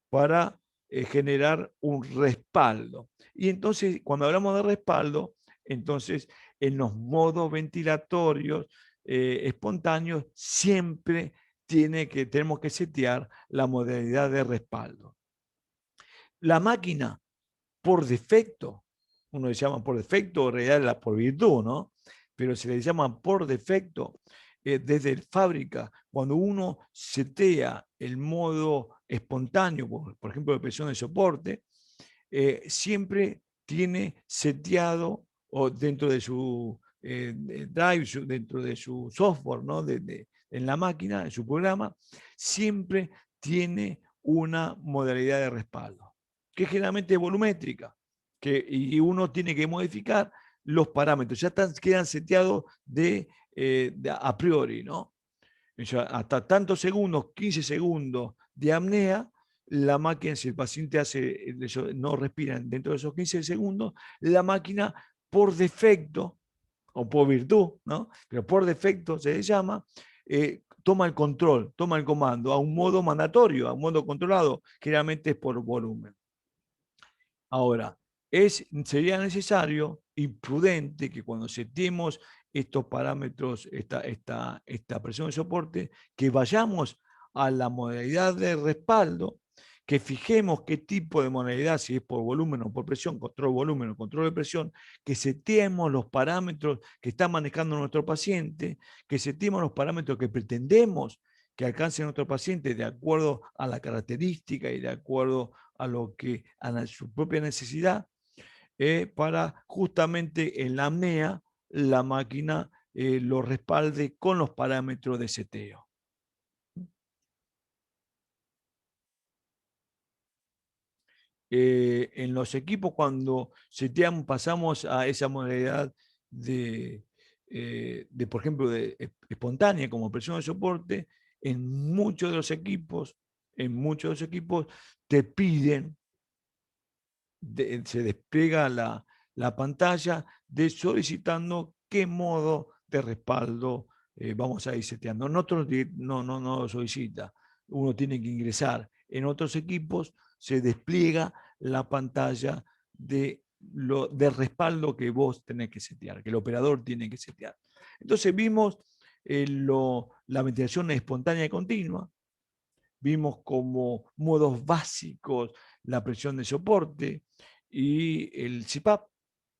Speaker 1: para generar un respaldo. Y entonces, cuando hablamos de respaldo, entonces en los modos ventilatorios espontáneos siempre tenemos que setear la modalidad de respaldo. La máquina, por defecto, uno le llama por defecto, o en realidad por virtud, ¿no? Pero se le llama por defecto desde fábrica, cuando uno setea el modo espontáneo, por ejemplo, de presión de soporte, siempre tiene seteado o dentro de su drive, dentro de su software, ¿no? En la máquina, en su programa, siempre tiene una modalidad de respaldo, que generalmente es volumétrica, y uno tiene que modificar los parámetros, ya quedan seteados de a priori, ¿no? Hasta tantos segundos, 15 segundos de apnea, la máquina, si el paciente no respira dentro de esos 15 segundos, la máquina por defecto, o por virtud, ¿no? Pero por defecto se llama, toma el control, toma el comando a un modo mandatorio, a un modo controlado, generalmente es por volumen. Ahora, sería necesario y prudente que cuando setemos estos parámetros, esta presión de soporte, que vayamos a la modalidad de respaldo, que fijemos qué tipo de modalidad, si es por volumen o por presión, control de volumen o control de presión, que setemos los parámetros que está manejando nuestro paciente, que setemos los parámetros que pretendemos que alcance nuestro paciente de acuerdo a la característica y de acuerdo a su propia necesidad, para justamente en la apnea la máquina lo respalde con los parámetros de seteo. En los equipos, cuando seteamos, pasamos a esa modalidad por ejemplo, de espontánea como presión de soporte, en muchos de los equipos te piden, se despliega la pantalla solicitando qué modo de respaldo vamos a ir seteando. En otros no lo solicita, uno tiene que ingresar. En otros equipos se despliega la pantalla de respaldo que vos tenés que setear, que el operador tiene que setear. Entonces vimos la ventilación espontánea y continua, vimos como modos básicos la presión de soporte y el CPAP.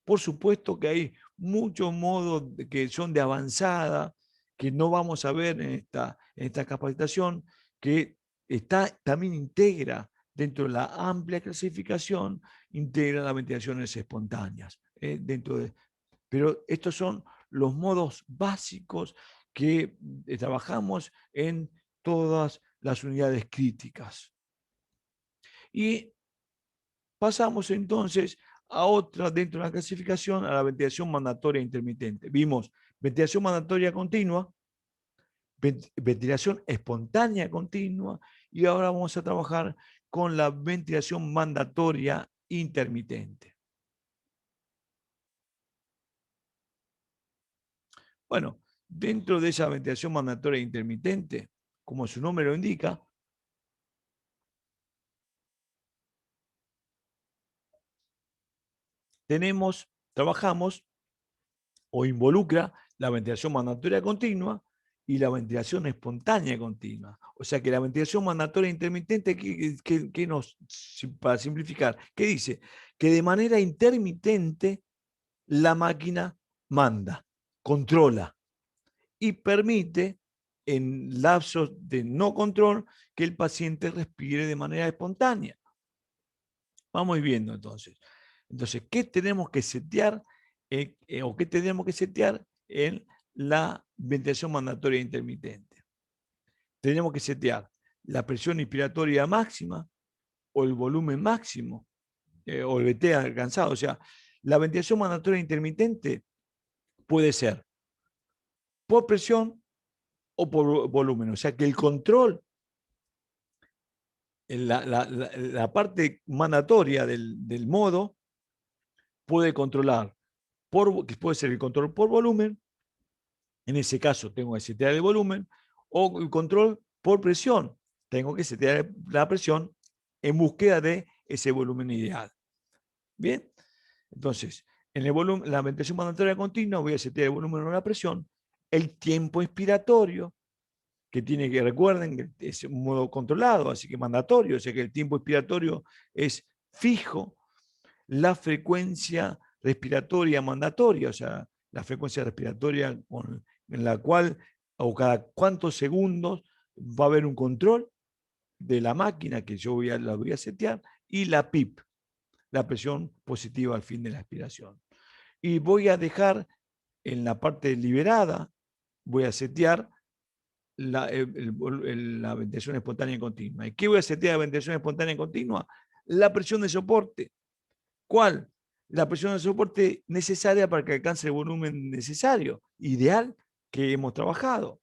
Speaker 1: Por supuesto que hay muchos modos que son de avanzada, que no vamos a ver en esta capacitación, que también integra dentro de la amplia clasificación, integra las ventilaciones espontáneas. Pero estos son los modos básicos que trabajamos en todas las unidades críticas. Y pasamos entonces a otra dentro de la clasificación, a la ventilación mandatoria intermitente. Vimos ventilación mandatoria continua, ventilación espontánea continua, y ahora vamos a trabajar con la ventilación mandatoria intermitente. Bueno, dentro de esa ventilación mandatoria intermitente, como su nombre lo indica, trabajamos o involucra la ventilación mandatoria continua y la ventilación espontánea continua. O sea que la ventilación mandatoria intermitente, para simplificar, ¿qué dice? Que de manera intermitente la máquina manda, controla y permite en lapsos de no control que el paciente respire de manera espontánea. Vamos viendo entonces. Entonces, ¿qué tenemos que setear o qué tenemos que setear en la ventilación mandatoria intermitente? Tenemos que setear la presión inspiratoria máxima o el volumen máximo o el VT alcanzado. O sea, la ventilación mandatoria intermitente puede ser por presión o por volumen. O sea, que el control, la parte mandatoria del modo, puede controlar, puede ser el control por volumen, en ese caso tengo que setear el volumen, o el control por presión, tengo que setear la presión en búsqueda de ese volumen ideal. Bien, entonces, en el volumen, la ventilación mandatoria continua voy a setear el volumen o la presión, el tiempo inspiratorio, que tiene que, recuerden, que es un modo controlado, así que mandatorio, o sea que el tiempo inspiratorio es fijo, la frecuencia respiratoria mandatoria, o sea, la frecuencia respiratoria en la cual o cada cuántos segundos va a haber un control de la máquina que yo la voy a setear, y la PIP, la presión positiva al fin de la expiración. Y voy a dejar en la parte liberada, voy a setear la ventilación espontánea continua. ¿Y qué voy a setear la ventilación espontánea continua? La presión de soporte. ¿Cuál? La presión de soporte necesaria para que alcance el volumen necesario, ideal, que hemos trabajado.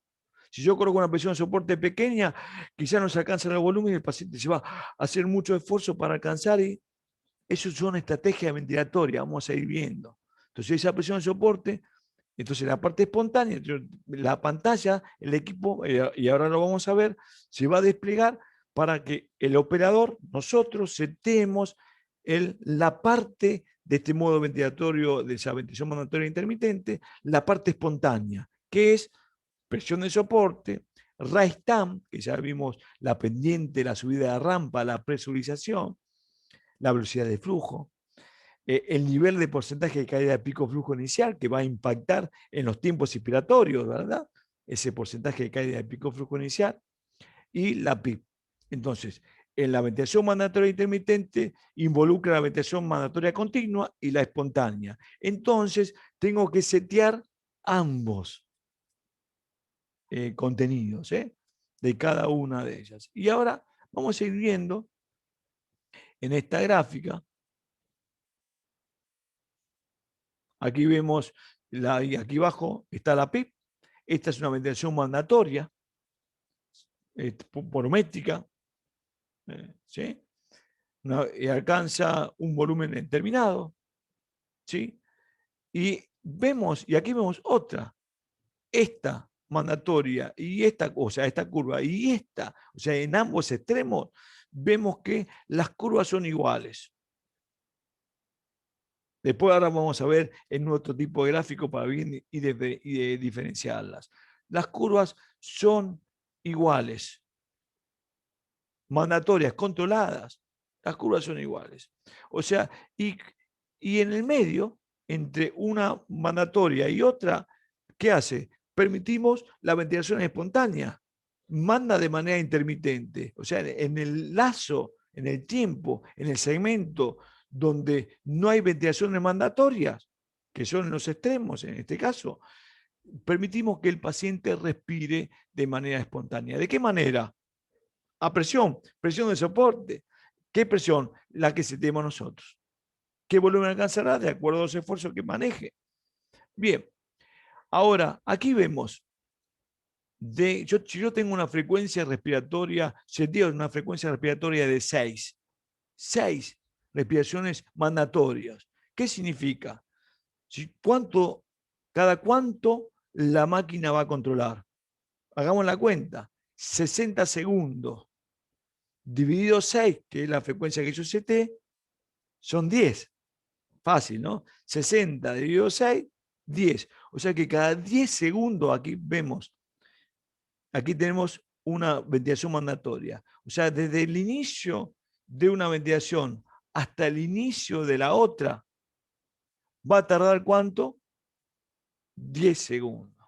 Speaker 1: Si yo coloco una presión de soporte pequeña, quizás no se alcanza el volumen y el paciente se va a hacer mucho esfuerzo para alcanzar, y eso son estrategias ventilatorias, vamos a ir viendo. Entonces esa presión de soporte, entonces la parte espontánea, la pantalla, el equipo, y ahora lo vamos a ver, se va a desplegar para que el operador, nosotros, setemos la parte de este modo ventilatorio, de esa ventilación mandatoria intermitente, la parte espontánea, que es presión de soporte, rise time, que ya vimos la pendiente, la subida de rampa, la presurización, la velocidad de flujo, el nivel de porcentaje de caída de pico flujo inicial que va a impactar en los tiempos inspiratorios, ¿verdad? Ese porcentaje de caída de pico flujo inicial, y la PIP. Entonces, en la ventilación mandatoria intermitente involucra la ventilación mandatoria continua y la espontánea. Entonces, tengo que setear ambos contenidos de cada una de ellas. Y ahora vamos a ir viendo en esta gráfica. Aquí vemos, aquí abajo está la PIP. Esta es una ventilación mandatoria por métrica, ¿sí? Y alcanza un volumen determinado, ¿sí? Y aquí vemos otra, esta mandatoria y esta cosa, esta curva y esta, o sea, en ambos extremos vemos que las curvas son iguales. Después ahora vamos a ver en otro tipo de gráfico para bien y de diferenciarlas. Las curvas son iguales, mandatorias, controladas. Las curvas son iguales. O sea, y en el medio entre una mandatoria y otra, ¿qué hace? Permitimos la ventilación espontánea, manda de manera intermitente, o sea, en el lazo, en el tiempo, en el segmento donde no hay ventilaciones mandatorias, que son los extremos en este caso, permitimos que el paciente respire de manera espontánea. ¿De qué manera? A presión, presión de soporte. ¿Qué presión? La que tenemos nosotros. ¿Qué volumen alcanzará? De acuerdo a los esfuerzos que maneje. Bien, ahora aquí vemos, si yo tengo una frecuencia respiratoria, una frecuencia respiratoria de 6 respiraciones mandatorias. ¿Qué significa? Cada cuánto la máquina va a controlar. Hagamos la cuenta. 60 segundos dividido 6, que es la frecuencia que yo seté, son 10. Fácil, ¿no? 60 dividido 6, 10. O sea que cada 10 segundos aquí tenemos una ventilación mandatoria. O sea, desde el inicio de una ventilación hasta el inicio de la otra, ¿va a tardar cuánto? 10 segundos.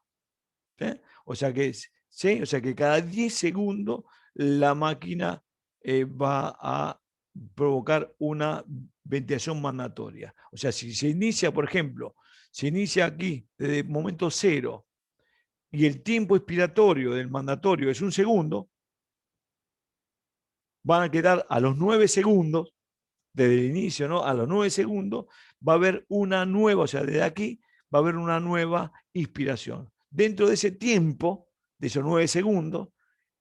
Speaker 1: ¿Sí? O sea que, ¿sí? O sea que cada 10 segundos la máquina va a provocar una ventilación mandatoria. O sea, si se inicia, por ejemplo, se inicia aquí desde el momento cero y el tiempo expiratorio del mandatorio es 1 segundo, van a quedar a los 9 segundos, desde el inicio, ¿no? A los 9 segundos va a haber una nueva, o sea, desde aquí va a haber una nueva inspiración. Dentro de ese tiempo, de esos 9 segundos,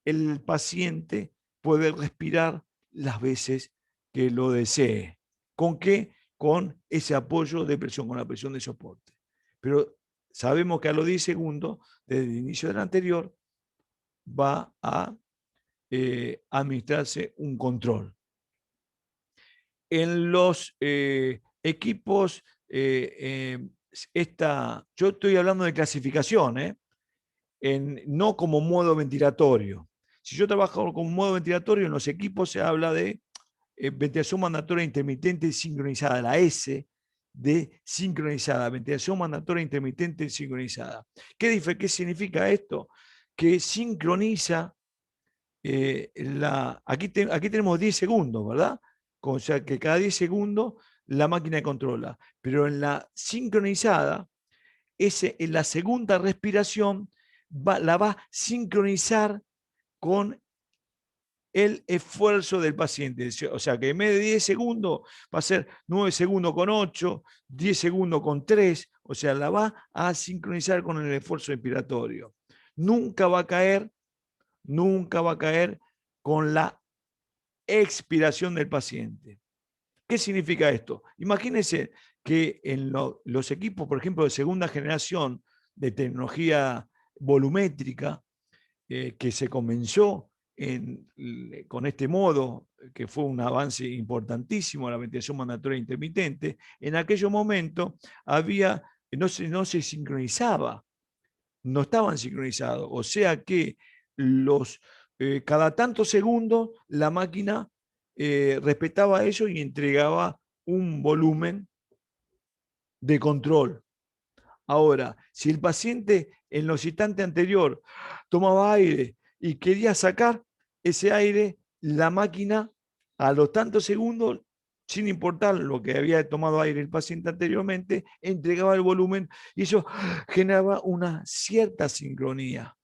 Speaker 1: el paciente puede respirar las veces que lo desee. ¿Con qué? Con ese apoyo de presión, con la presión de soporte. Pero sabemos que a los 10 segundos, desde el inicio del anterior, va a administrarse un control. En los equipos, yo estoy hablando de clasificación, no como modo ventilatorio. Si yo trabajo con modo ventilatorio, en los equipos se habla de ventilación mandatoria intermitente sincronizada, la S de sincronizada, ventilación mandatoria intermitente sincronizada. ¿Qué significa esto? Que sincroniza aquí tenemos 10 segundos, ¿verdad? O sea que cada 10 segundos la máquina controla. Pero en la sincronizada, en la segunda respiración la va a sincronizar con el esfuerzo del paciente. O sea que en vez de 10 segundos va a ser 9 segundos con 8, 10 segundos con 3. O sea, la va a sincronizar con el esfuerzo expiratorio. Nunca va a caer con la expiración del paciente. ¿Qué significa esto? Imagínense que en los equipos, por ejemplo, de segunda generación de tecnología volumétrica, que se comenzó con este modo, que fue un avance importantísimo, la ventilación mandatoria intermitente, en aquellos momentos no se sincronizaba, no estaban sincronizados. O sea que cada tantos segundos la máquina respetaba eso y entregaba un volumen de control. Ahora, si el paciente en los instantes anterior tomaba aire y quería sacar ese aire, la máquina a los tantos segundos, sin importar lo que había tomado aire el paciente anteriormente, entregaba el volumen y eso generaba una cierta sincronía.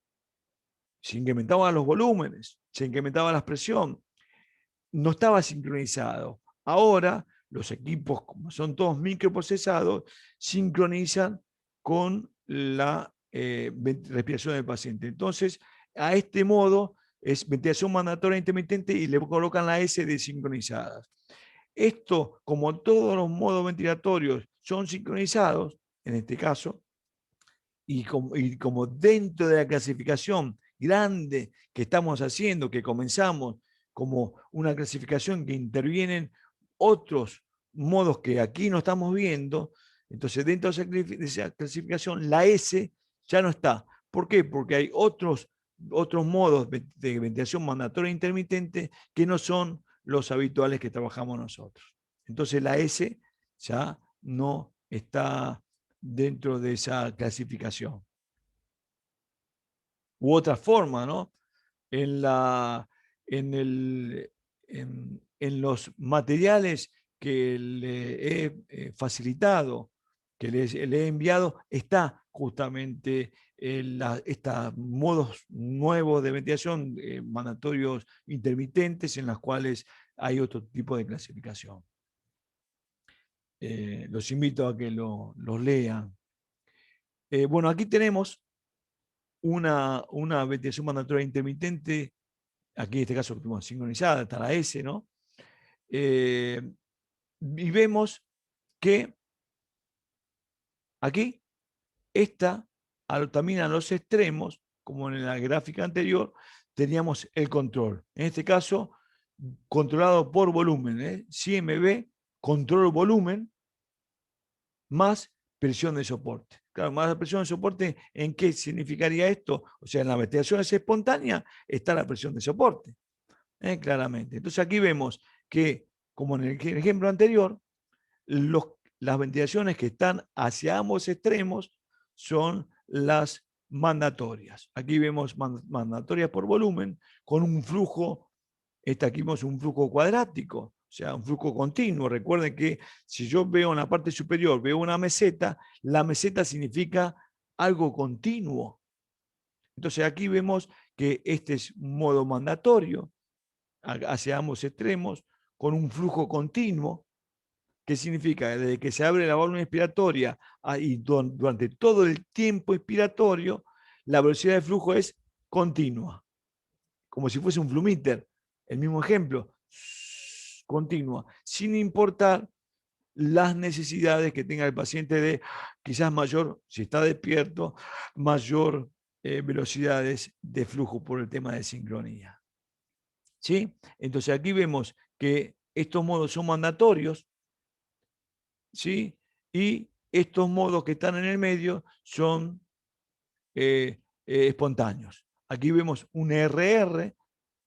Speaker 1: Se incrementaban los volúmenes, se incrementaba la presión, no estaba sincronizado. Ahora los equipos, como son todos microprocesados, sincronizan con la respiración del paciente. Entonces, a este modo es ventilación mandatoria intermitente y le colocan la S de sincronizadas. Esto, como todos los modos ventilatorios son sincronizados, en este caso, y como dentro de la clasificación grande que estamos haciendo, que comenzamos como una clasificación que intervienen otros modos que aquí no estamos viendo, entonces dentro de esa clasificación la S ya no está. ¿Por qué? Porque hay otros modos de ventilación mandatoria intermitente que no son los habituales que trabajamos nosotros. Entonces la S ya no está dentro de esa clasificación. U otra forma, ¿no? En, la, en, el, en los materiales que le he facilitado, que le he enviado, está justamente estos modos nuevos de ventilación, mandatorios intermitentes, en los cuales hay otro tipo de clasificación. Los invito a que los lean. Bueno, aquí tenemos una ventilación mandatoria intermitente, aquí en este caso tuvimos sincronizada, hasta la S, ¿no? Y vemos que aquí esta también a los extremos, como en la gráfica anterior, teníamos el control. En este caso, controlado por volumen. CMB, control volumen, más presión de soporte. Claro, más presión de soporte, ¿en qué significaría esto? O sea, en las ventilaciones espontáneas está la presión de soporte, claramente. Entonces aquí vemos que, como en el ejemplo anterior, las ventilaciones que están hacia ambos extremos son las mandatorias. Aquí vemos mandatorias por volumen con un flujo, aquí vemos un flujo cuadrático, o sea, un flujo continuo. Recuerden que si yo veo en la parte superior, veo una meseta, la meseta significa algo continuo. Entonces aquí vemos que este es un modo mandatorio hacia ambos extremos con un flujo continuo. ¿Qué significa? Desde que se abre la válvula inspiratoria y durante todo el tiempo inspiratorio, la velocidad de flujo es continua, como si fuese un flumíter. El mismo ejemplo, continua, sin importar las necesidades que tenga el paciente de quizás mayor, si está despierto, mayor velocidades de flujo por el tema de sincronía. ¿Sí? Entonces aquí vemos que estos modos son mandatorios, ¿sí? Y estos modos que están en el medio son espontáneos. Aquí vemos un RR,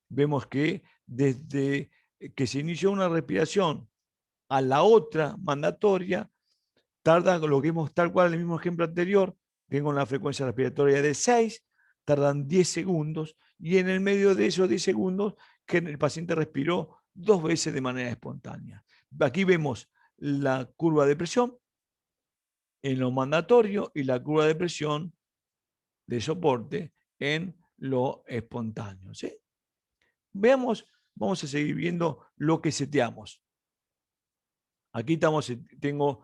Speaker 1: vemos que desde que se inició una respiración a la otra mandatoria, tarda, lo que vimos tal cual en el mismo ejemplo anterior, tengo una frecuencia respiratoria de 6, tardan 10 segundos, y en el medio de esos 10 segundos, que el paciente respiró 2 veces de manera espontánea. Aquí vemos la curva de presión en lo mandatorio y la curva de presión de soporte en lo espontáneo. ¿Sí? Veamos, vamos a seguir viendo lo que seteamos. Aquí tengo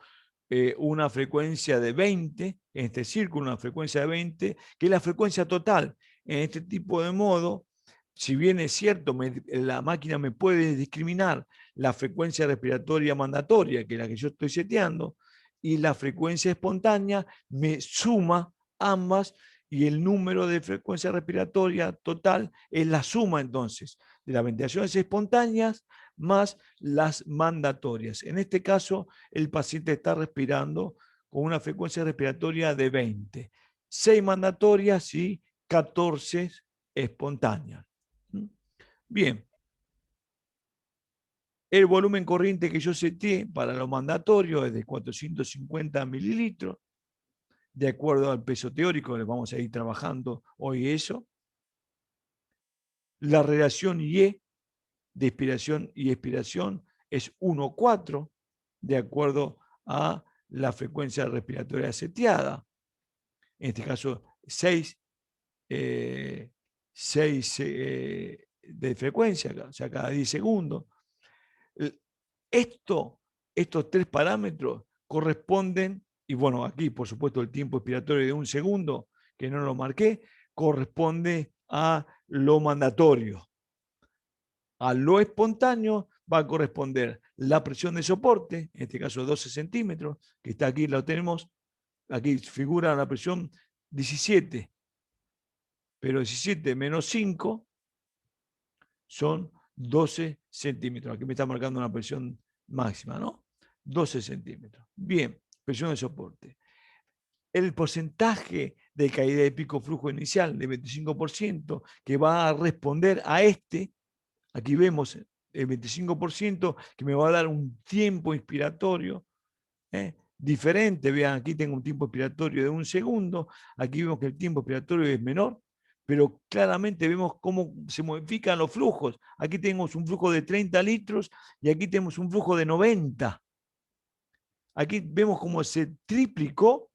Speaker 1: una frecuencia de 20, en este círculo una frecuencia de 20, que es la frecuencia total. En este tipo de modo, si bien es cierto, la máquina me puede discriminar la frecuencia respiratoria mandatoria, que es la que yo estoy seteando, y la frecuencia espontánea, me suma ambas y el número de frecuencia respiratoria total es la suma entonces de las ventilaciones espontáneas más las mandatorias. En este caso, el paciente está respirando con una frecuencia respiratoria de 20, 6 mandatorias y 14 espontáneas. Bien. El volumen corriente que yo seté para lo mandatorio es de 450 mililitros, de acuerdo al peso teórico, le vamos a ir trabajando hoy eso. La relación IE de inspiración y expiración es 1,4, de acuerdo a la frecuencia respiratoria seteada. En este caso, 6 de frecuencia, o sea, cada 10 segundos. Estos 3 parámetros corresponden, y bueno, aquí por supuesto el tiempo expiratorio de 1 segundo, que no lo marqué, corresponde a lo mandatorio. A lo espontáneo va a corresponder la presión de soporte, en este caso 12 centímetros, que está aquí, lo tenemos, aquí figura la presión 17, pero 17 menos 5 son 12 centímetros. Aquí me está marcando una presión máxima, ¿no? 12 centímetros. Bien, presión de soporte. El porcentaje de caída de pico flujo inicial de 25% que va a responder a este, aquí vemos el 25% que me va a dar un tiempo inspiratorio diferente. Vean, aquí tengo un tiempo expiratorio de 1 segundo, aquí vemos que el tiempo expiratorio es menor, pero claramente vemos cómo se modifican los flujos. Aquí tenemos un flujo de 30 litros y aquí tenemos un flujo de 90. Aquí vemos cómo se triplicó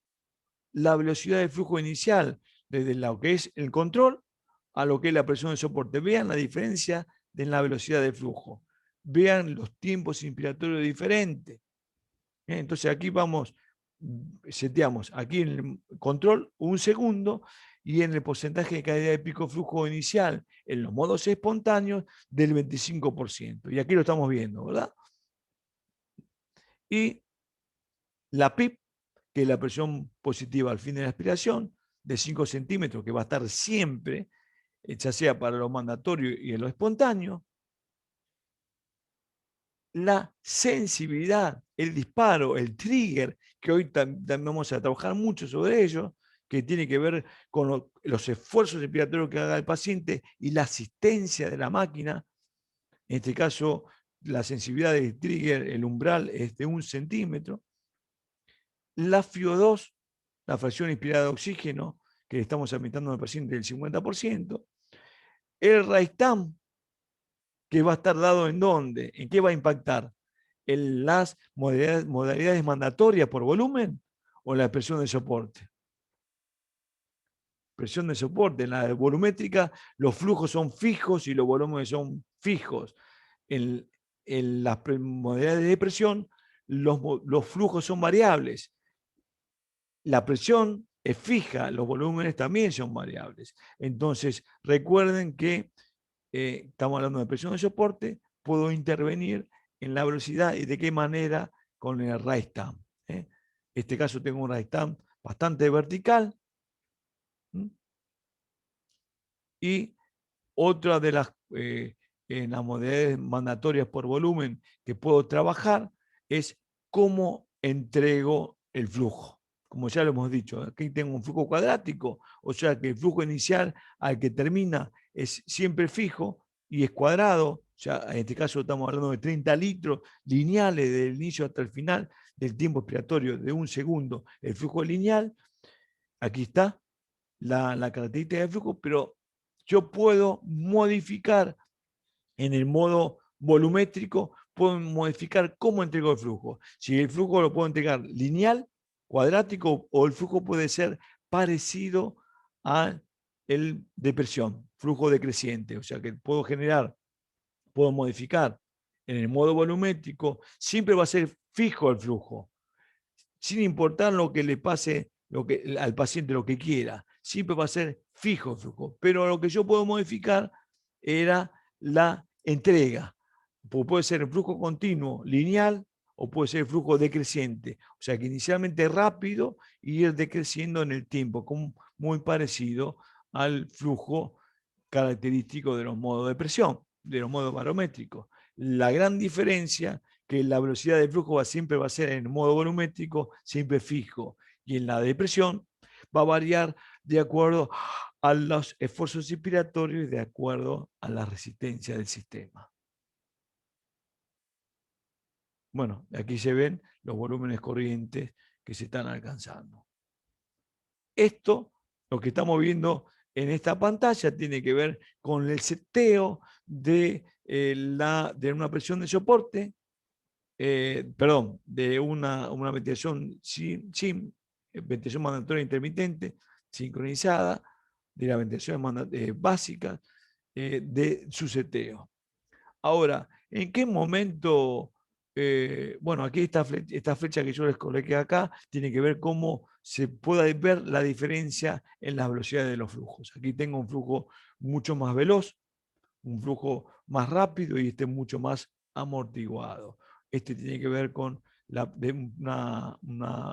Speaker 1: la velocidad de flujo inicial, desde lo que es el control a lo que es la presión de soporte. Vean la diferencia en la velocidad de flujo. Vean los tiempos inspiratorios diferentes. Entonces aquí vamos, seteamos aquí en el control 1 segundo y en el porcentaje de caída de pico flujo inicial en los modos espontáneos del 25%. Y aquí lo estamos viendo, ¿verdad? Y la PIP, que es la presión positiva al fin de la aspiración, de 5 centímetros, que va a estar siempre, ya sea para lo mandatorio y en lo espontáneo. La sensibilidad, el disparo, el trigger, que hoy también vamos a trabajar mucho sobre ello, que tiene que ver con los esfuerzos respiratorios que haga el paciente y la asistencia de la máquina. En este caso, la sensibilidad del trigger, el umbral es de 1 centímetro. La FiO2, la fracción inspirada de oxígeno, que estamos admitiendo al paciente del 50%. El RAISTAM, que va a estar dado en dónde, en qué va a impactar, en las modalidades mandatorias por volumen o en la presión de soporte. Presión de soporte, en la volumétrica los flujos son fijos y los volúmenes son fijos. En las modalidades de presión los flujos son variables. La presión es fija, los volúmenes también son variables. Entonces, recuerden que estamos hablando de presión de soporte, puedo intervenir en la velocidad y de qué manera con el rise time. En este caso tengo un rise time bastante vertical. Y otra de en las modalidades mandatorias por volumen que puedo trabajar es cómo entrego el flujo. Como ya lo hemos dicho, aquí tengo un flujo cuadrático, o sea que el flujo inicial al que termina es siempre fijo y es cuadrado. O sea, en este caso estamos hablando de 30 litros lineales del inicio hasta el final del tiempo expiratorio de 1 segundo, el flujo lineal. Aquí está la característica del flujo, pero yo puedo modificar en el modo volumétrico, puedo modificar cómo entrego el flujo. Si el flujo lo puedo entregar lineal, cuadrático, o el flujo puede ser parecido al de presión, flujo decreciente. O sea que puedo modificar en el modo volumétrico, siempre va a ser fijo el flujo, sin importar lo que le pase al paciente, lo que quiera. Siempre va a ser fijo el flujo. Pero lo que yo puedo modificar era la entrega. Puede ser el flujo continuo lineal o puede ser el flujo decreciente. O sea que inicialmente rápido y ir decreciendo en el tiempo, muy parecido al flujo característico de los modos de presión, de los modos barométricos. La gran diferencia que la velocidad de flujo siempre va a ser en modo volumétrico, siempre fijo. Y en la depresión va a variar de acuerdo a los esfuerzos inspiratorios y de acuerdo a la resistencia del sistema. Bueno, aquí se ven los volúmenes corrientes que se están alcanzando. Esto, lo que estamos viendo en esta pantalla, tiene que ver con el seteo de una presión de soporte, perdón, de una ventilación ventilación mandatoria intermitente, sincronizada, de la ventilación básica, de su seteo. Ahora, ¿en qué momento? Bueno, aquí esta flecha que yo les coloqué acá tiene que ver cómo se puede ver la diferencia en las velocidades de los flujos. Aquí tengo un flujo mucho más veloz, un flujo más rápido y este mucho más amortiguado. Este tiene que ver con una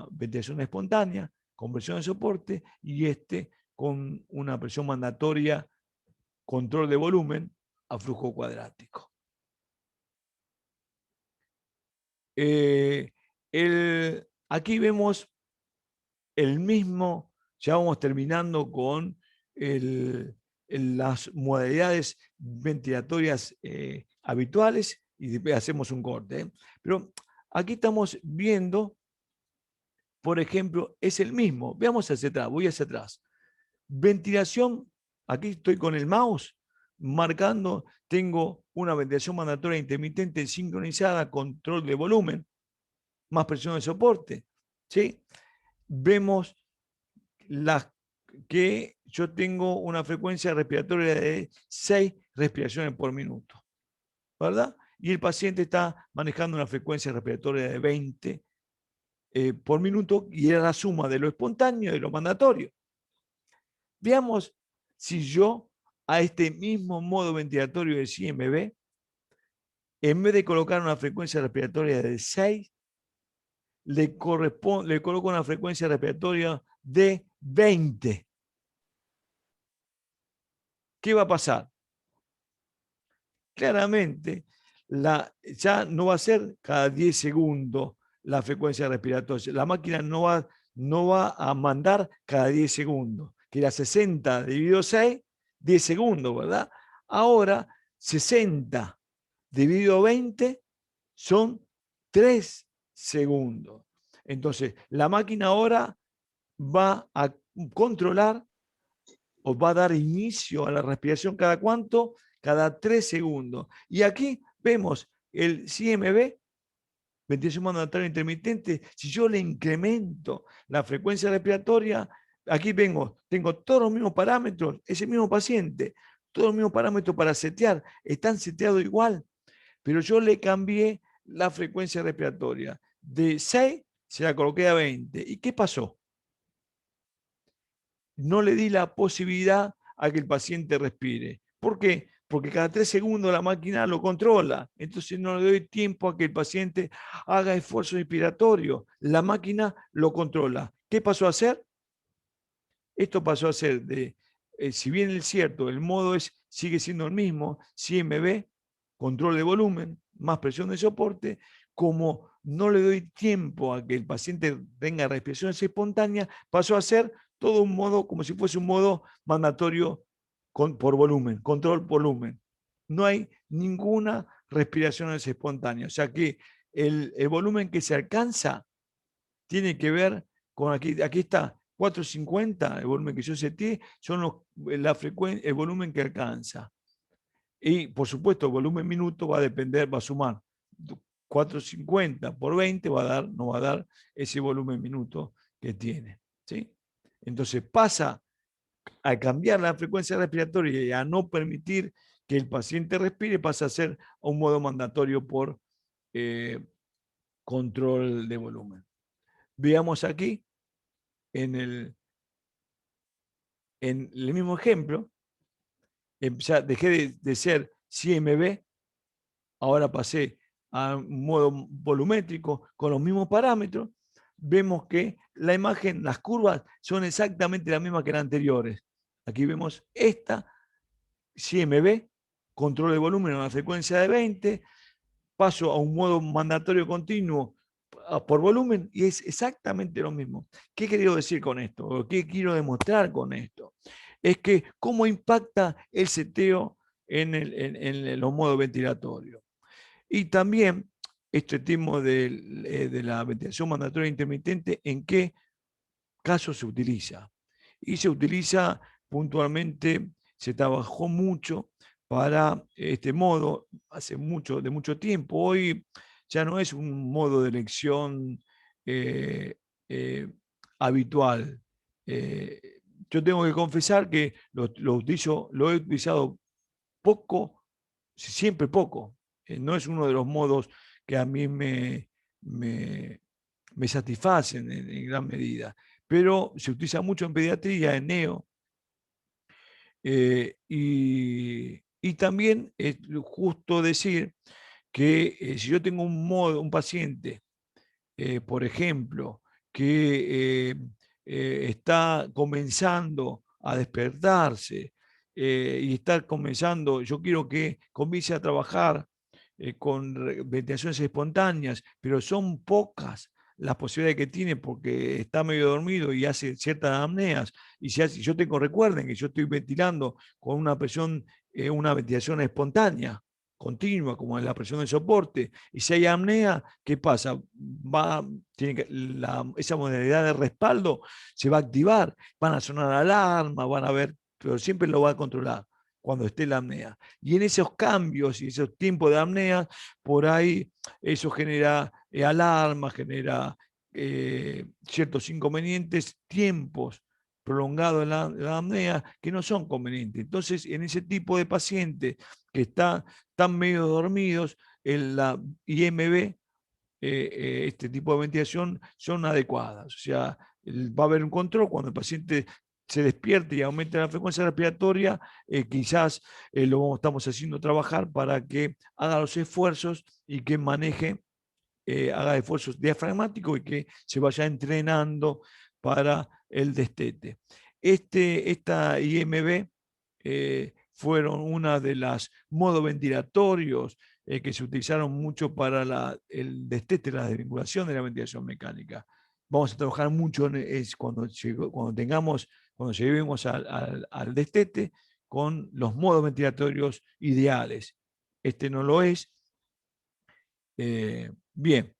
Speaker 1: ventilación espontánea, con presión de soporte, y este con una presión mandatoria, control de volumen a flujo cuadrático. Aquí vemos el mismo, ya vamos terminando con las modalidades ventilatorias habituales y después hacemos un corte. Pero aquí estamos viendo por ejemplo, es el mismo. Veamos hacia atrás, voy hacia atrás. Ventilación, aquí estoy con el mouse marcando, tengo una ventilación mandatoria intermitente sincronizada, control de volumen, más presión de soporte. ¿Sí? Vemos las que yo tengo una frecuencia respiratoria de 6 respiraciones por minuto, ¿verdad? Y el paciente está manejando una frecuencia respiratoria de 20 por minuto, y era la suma de lo espontáneo y de lo mandatorio. Veamos si yo a este mismo modo ventilatorio del CMB, en vez de colocar una frecuencia respiratoria de 6, le coloco una frecuencia respiratoria de 20. ¿Qué va a pasar? Claramente, ya no va a ser cada 10 segundos la frecuencia respiratoria. La máquina no va a mandar cada 10 segundos, que era 60 dividido 6, 10 segundos, ¿verdad? Ahora, 60 dividido 20 son 3 segundos. Entonces, la máquina ahora va a controlar o va a dar inicio a la respiración cada cuánto, cada 3 segundos. Y aquí vemos el CMB, ventilación mandatoria intermitente. Si yo le incremento la frecuencia respiratoria, aquí tengo todos los mismos parámetros, ese mismo paciente, todos los mismos parámetros para setear, están seteados igual, pero yo le cambié la frecuencia respiratoria. De 6 se la coloqué a 20. ¿Y qué pasó? No le di la posibilidad a que el paciente respire. ¿Por qué? Porque cada 3 segundos la máquina lo controla. Entonces no le doy tiempo a que el paciente haga esfuerzo respiratorio. La máquina lo controla. ¿Qué pasó a hacer? Esto pasó a ser si bien es cierto, el modo sigue siendo el mismo, CMB, control de volumen, más presión de soporte, como no le doy tiempo a que el paciente tenga respiraciones espontáneas, pasó a ser todo un modo, como si fuese un modo mandatorio por volumen, control volumen. No hay ninguna respiración espontánea. O sea que el volumen que se alcanza tiene que ver con aquí está, 450, el volumen que yo seté, son el volumen que alcanza. Y por supuesto, el volumen minuto va a depender, va a sumar 450 por 20, no va a dar ese volumen minuto que tiene. ¿Sí? Entonces pasa a cambiar la frecuencia respiratoria y a no permitir que el paciente respire, pasa a ser un modo mandatorio por control de volumen. Veamos aquí en el mismo ejemplo, ya dejé de ser CMB, ahora pasé a un modo volumétrico con los mismos parámetros. Vemos que la imagen, las curvas son exactamente las mismas que las anteriores. Aquí vemos esta CMB, control de volumen a una frecuencia de 20, paso a un modo mandatorio continuo por volumen y es exactamente lo mismo. ¿Qué quiero decir con esto? ¿O qué quiero demostrar con esto? Es que cómo impacta el seteo en los modos ventilatorios. Y también este tema de la ventilación mandatoria intermitente, ¿en qué caso se utiliza? Y se utiliza puntualmente, se trabajó mucho para este modo de mucho tiempo. Hoy ya no es un modo de elección eh, eh, habitual. Eh, yo tengo que confesar que lo he utilizado poco, siempre poco. No es uno de los modos que a mí me satisfacen en gran medida, pero se utiliza mucho en pediatría, en neo, y también es justo decir que si yo tengo un paciente, por ejemplo, que está comenzando a despertarse y está comenzando, yo quiero que comience a trabajar con ventilaciones espontáneas, pero son pocas las posibilidades que tiene porque está medio dormido y hace ciertas apneas. Y si yo recuerden que yo estoy ventilando con una presión, una ventilación espontánea, continua, como es la presión de soporte, y si hay apnea, ¿qué pasa? Esa modalidad de respaldo se va a activar, van a sonar alarmas, van a ver, pero siempre lo va a controlar cuando esté la apnea. Y en esos cambios y esos tiempos de apnea, por ahí eso genera alarmas, genera ciertos inconvenientes, tiempos prolongados en la apnea que no son convenientes. Entonces, en ese tipo de pacientes que están medio dormidos, la IMB, este tipo de ventilación, son adecuadas. O sea, va a haber un control cuando el paciente se despierte y aumenta la frecuencia respiratoria, quizás lo estamos haciendo trabajar para que haga los esfuerzos y que maneje, haga esfuerzos diafragmáticos y que se vaya entrenando para el destete. Esta IMB fueron una de las modos ventilatorios que se utilizaron mucho para el destete, la desvinculación de la ventilación mecánica. Vamos a trabajar mucho cuando lleguemos al destete con los modos ventilatorios ideales. Este no lo es. Bien,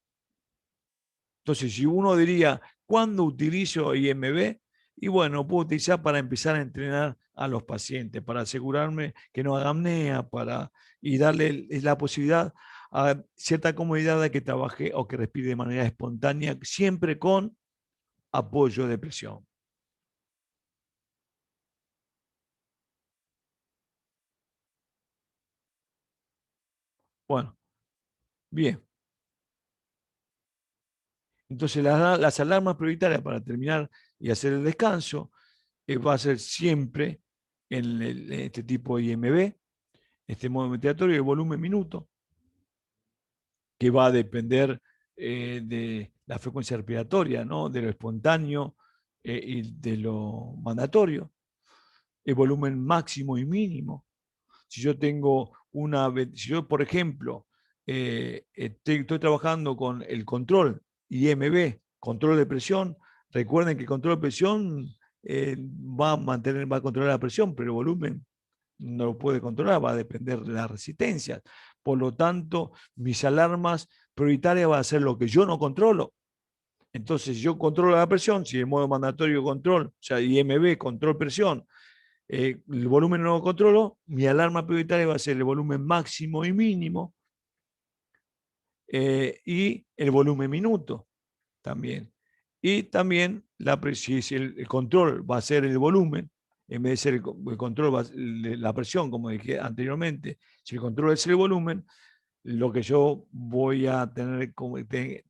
Speaker 1: entonces si uno diría, ¿cuándo utilizo IMB? Y bueno, puedo utilizar para empezar a entrenar a los pacientes, para asegurarme que no haga apnea, y darle la posibilidad a cierta comodidad de que trabaje o que respire de manera espontánea, siempre con apoyo de presión. Bueno, bien. Entonces las alarmas prioritarias para terminar y hacer el descanso va a ser siempre en este tipo de IMB, este modo ventilatorio de volumen minuto, que va a depender de la frecuencia respiratoria, ¿no? De lo espontáneo y de lo mandatorio, el volumen máximo y mínimo. Si yo tengo si yo, por ejemplo, estoy trabajando con el control IMB, control de presión, recuerden que el control de presión va a controlar la presión, pero el volumen no lo puede controlar, va a depender de las resistencias. Por lo tanto, mis alarmas prioritarias van a ser lo que yo no controlo. Entonces, yo controlo la presión, si el modo mandatorio control, o sea, IMB, control presión, el volumen no lo controlo, mi alarma prioritaria va a ser el volumen máximo y mínimo, y el volumen minuto también. Y también si el control va a ser el volumen, en vez de ser el control, la presión, como dije anteriormente, si el control es el volumen, lo que yo voy a tener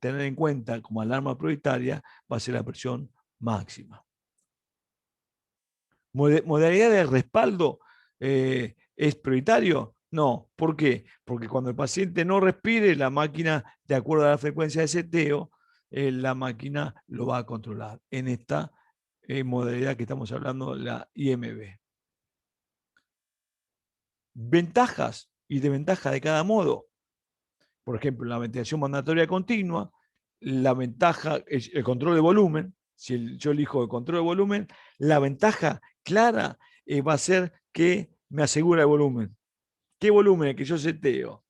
Speaker 1: en cuenta como alarma prioritaria va a ser la presión máxima. ¿Modalidad de respaldo es prioritario? No. ¿Por qué? Porque cuando el paciente no respire, la máquina, de acuerdo a la frecuencia de seteo, la máquina lo va a controlar en esta modalidad que estamos hablando, la IMB. Ventajas y desventajas de cada modo. Por ejemplo, la ventilación mandatoria continua, la ventaja es el control de volumen. Si yo elijo el control de volumen, la ventaja clara va a ser que me asegura el volumen. ¿Qué volumen es que yo seteo?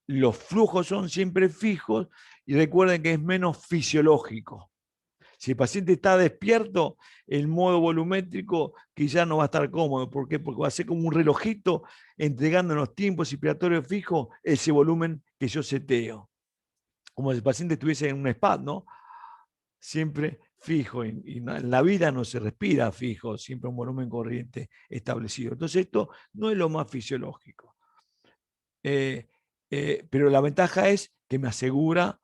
Speaker 1: Los flujos son siempre fijos y recuerden que es menos fisiológico. Si el paciente está despierto, el modo volumétrico quizás no va a estar cómodo. ¿Por qué? Porque va a ser como un relojito entregando en los tiempos inspiratorios fijos ese volumen que yo seteo. Como si el paciente estuviese en un spa, ¿no? Siempre fijo. Y en la vida no se respira fijo, siempre un volumen corriente establecido. Entonces esto no es lo más fisiológico. Pero la ventaja es que me asegura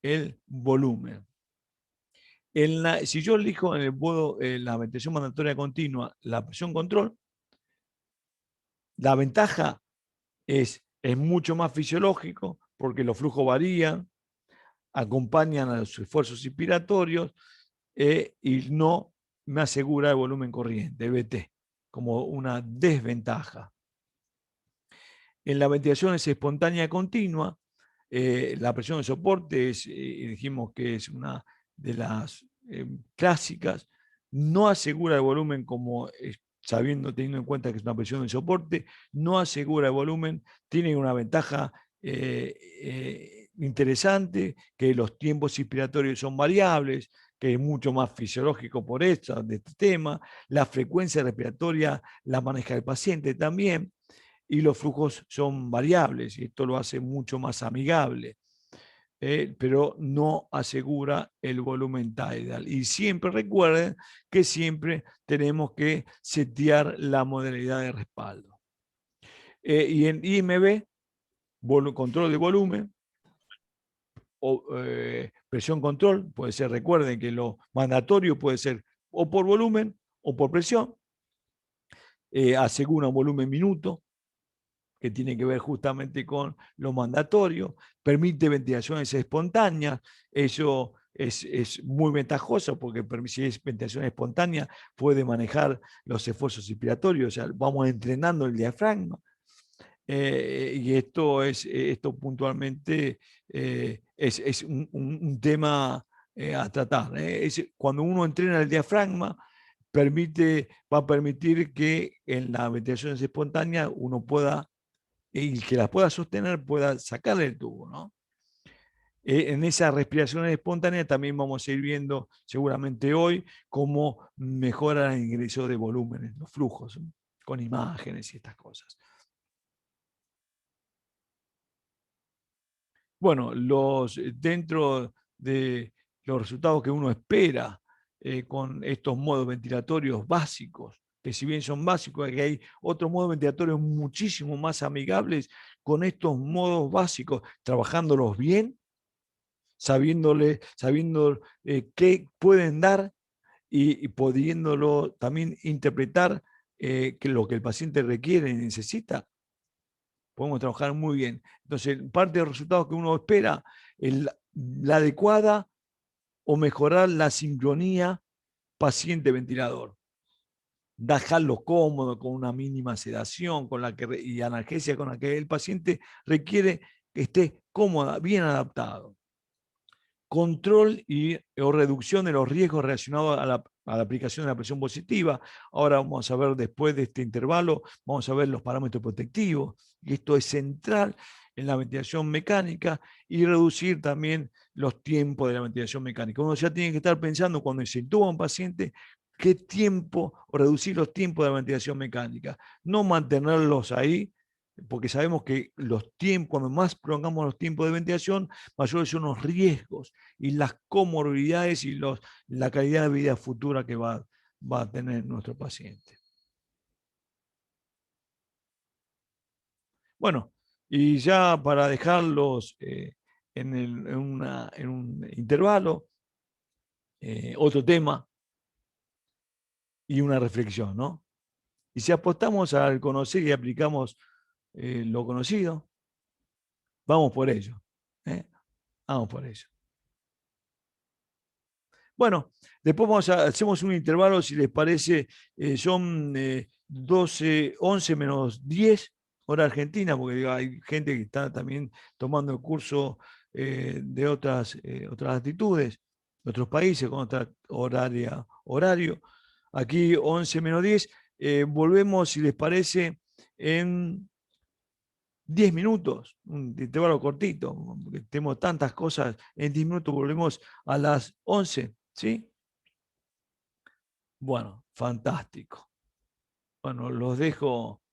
Speaker 1: el volumen. Si yo elijo en la ventilación mandatoria continua la presión control, la ventaja es mucho más fisiológico porque los flujos varían, acompañan a los esfuerzos inspiratorios y no me asegura el volumen corriente, VT, como una desventaja. En la ventilación es espontánea continua, la presión de soporte dijimos que es una de las clásicas, no asegura el volumen como teniendo en cuenta que es una presión de soporte, no asegura el volumen, tiene una ventaja interesante, que los tiempos inspiratorios son variables, que es mucho más fisiológico por esto, de este tema, la frecuencia respiratoria la maneja el paciente también, y los flujos son variables, y esto lo hace mucho más amigable. Pero no asegura el volumen tidal. Y siempre recuerden que siempre tenemos que setear la modalidad de respaldo. Y en IMB, control de volumen o presión control, puede ser, recuerden que lo mandatorio puede ser o por volumen o por presión, asegura un volumen minuto, que tiene que ver justamente con lo mandatorio, permite ventilaciones espontáneas, eso es muy ventajoso porque si es ventilación espontánea puede manejar los esfuerzos inspiratorios, o sea, vamos entrenando el diafragma. Y esto puntualmente es un tema a tratar. Cuando uno entrena el diafragma, va a permitir que en la ventilación espontánea uno pueda, y que la pueda sostener, pueda sacarle el tubo, ¿no? En esa respiración espontánea también vamos a ir viendo seguramente hoy cómo mejora el ingreso de volúmenes, los flujos, ¿no? Con imágenes y estas cosas. Bueno, dentro de los resultados que uno espera con estos modos ventilatorios básicos, que si bien son básicos, que hay otros modos ventilatorios muchísimo más amigables con estos modos básicos, trabajándolos bien, sabiendo qué pueden dar y pudiéndolo también interpretar que lo que el paciente requiere y necesita, podemos trabajar muy bien. Entonces, parte de los resultados que uno espera es la adecuada o mejorar la sincronía paciente-ventilador. Dejarlo cómodo, con una mínima sedación y analgesia con la que el paciente requiere que esté cómoda, bien adaptado. Control o reducción de los riesgos relacionados a la aplicación de la presión positiva. Ahora vamos a ver, después de este intervalo, vamos a ver los parámetros protectivos. Y esto es central en la ventilación mecánica, y reducir también los tiempos de la ventilación mecánica. Uno ya tiene que estar pensando cuando se intuba a un paciente qué tiempo, o reducir los tiempos de la ventilación mecánica. No mantenerlos ahí, porque sabemos que cuando más prolongamos los tiempos de ventilación, mayores son los riesgos y las comorbilidades y la calidad de vida futura que va a tener nuestro paciente. Bueno, y ya para dejarlos en un intervalo, otro tema y una reflexión, ¿no? Y si apostamos al conocer y aplicamos lo conocido, vamos por ello. ¿Eh? Vamos por ello. Bueno, después hacemos un intervalo, si les parece, son 11 menos 10 hora argentina, porque hay gente que está también tomando el curso de otras latitudes, de otros países, con otra horario. Aquí 11 menos 10. Volvemos, si les parece, en 10 minutos, un intervalo cortito, porque tenemos tantas cosas. En 10 minutos volvemos a las 11, ¿sí? Bueno, fantástico. Bueno, los dejo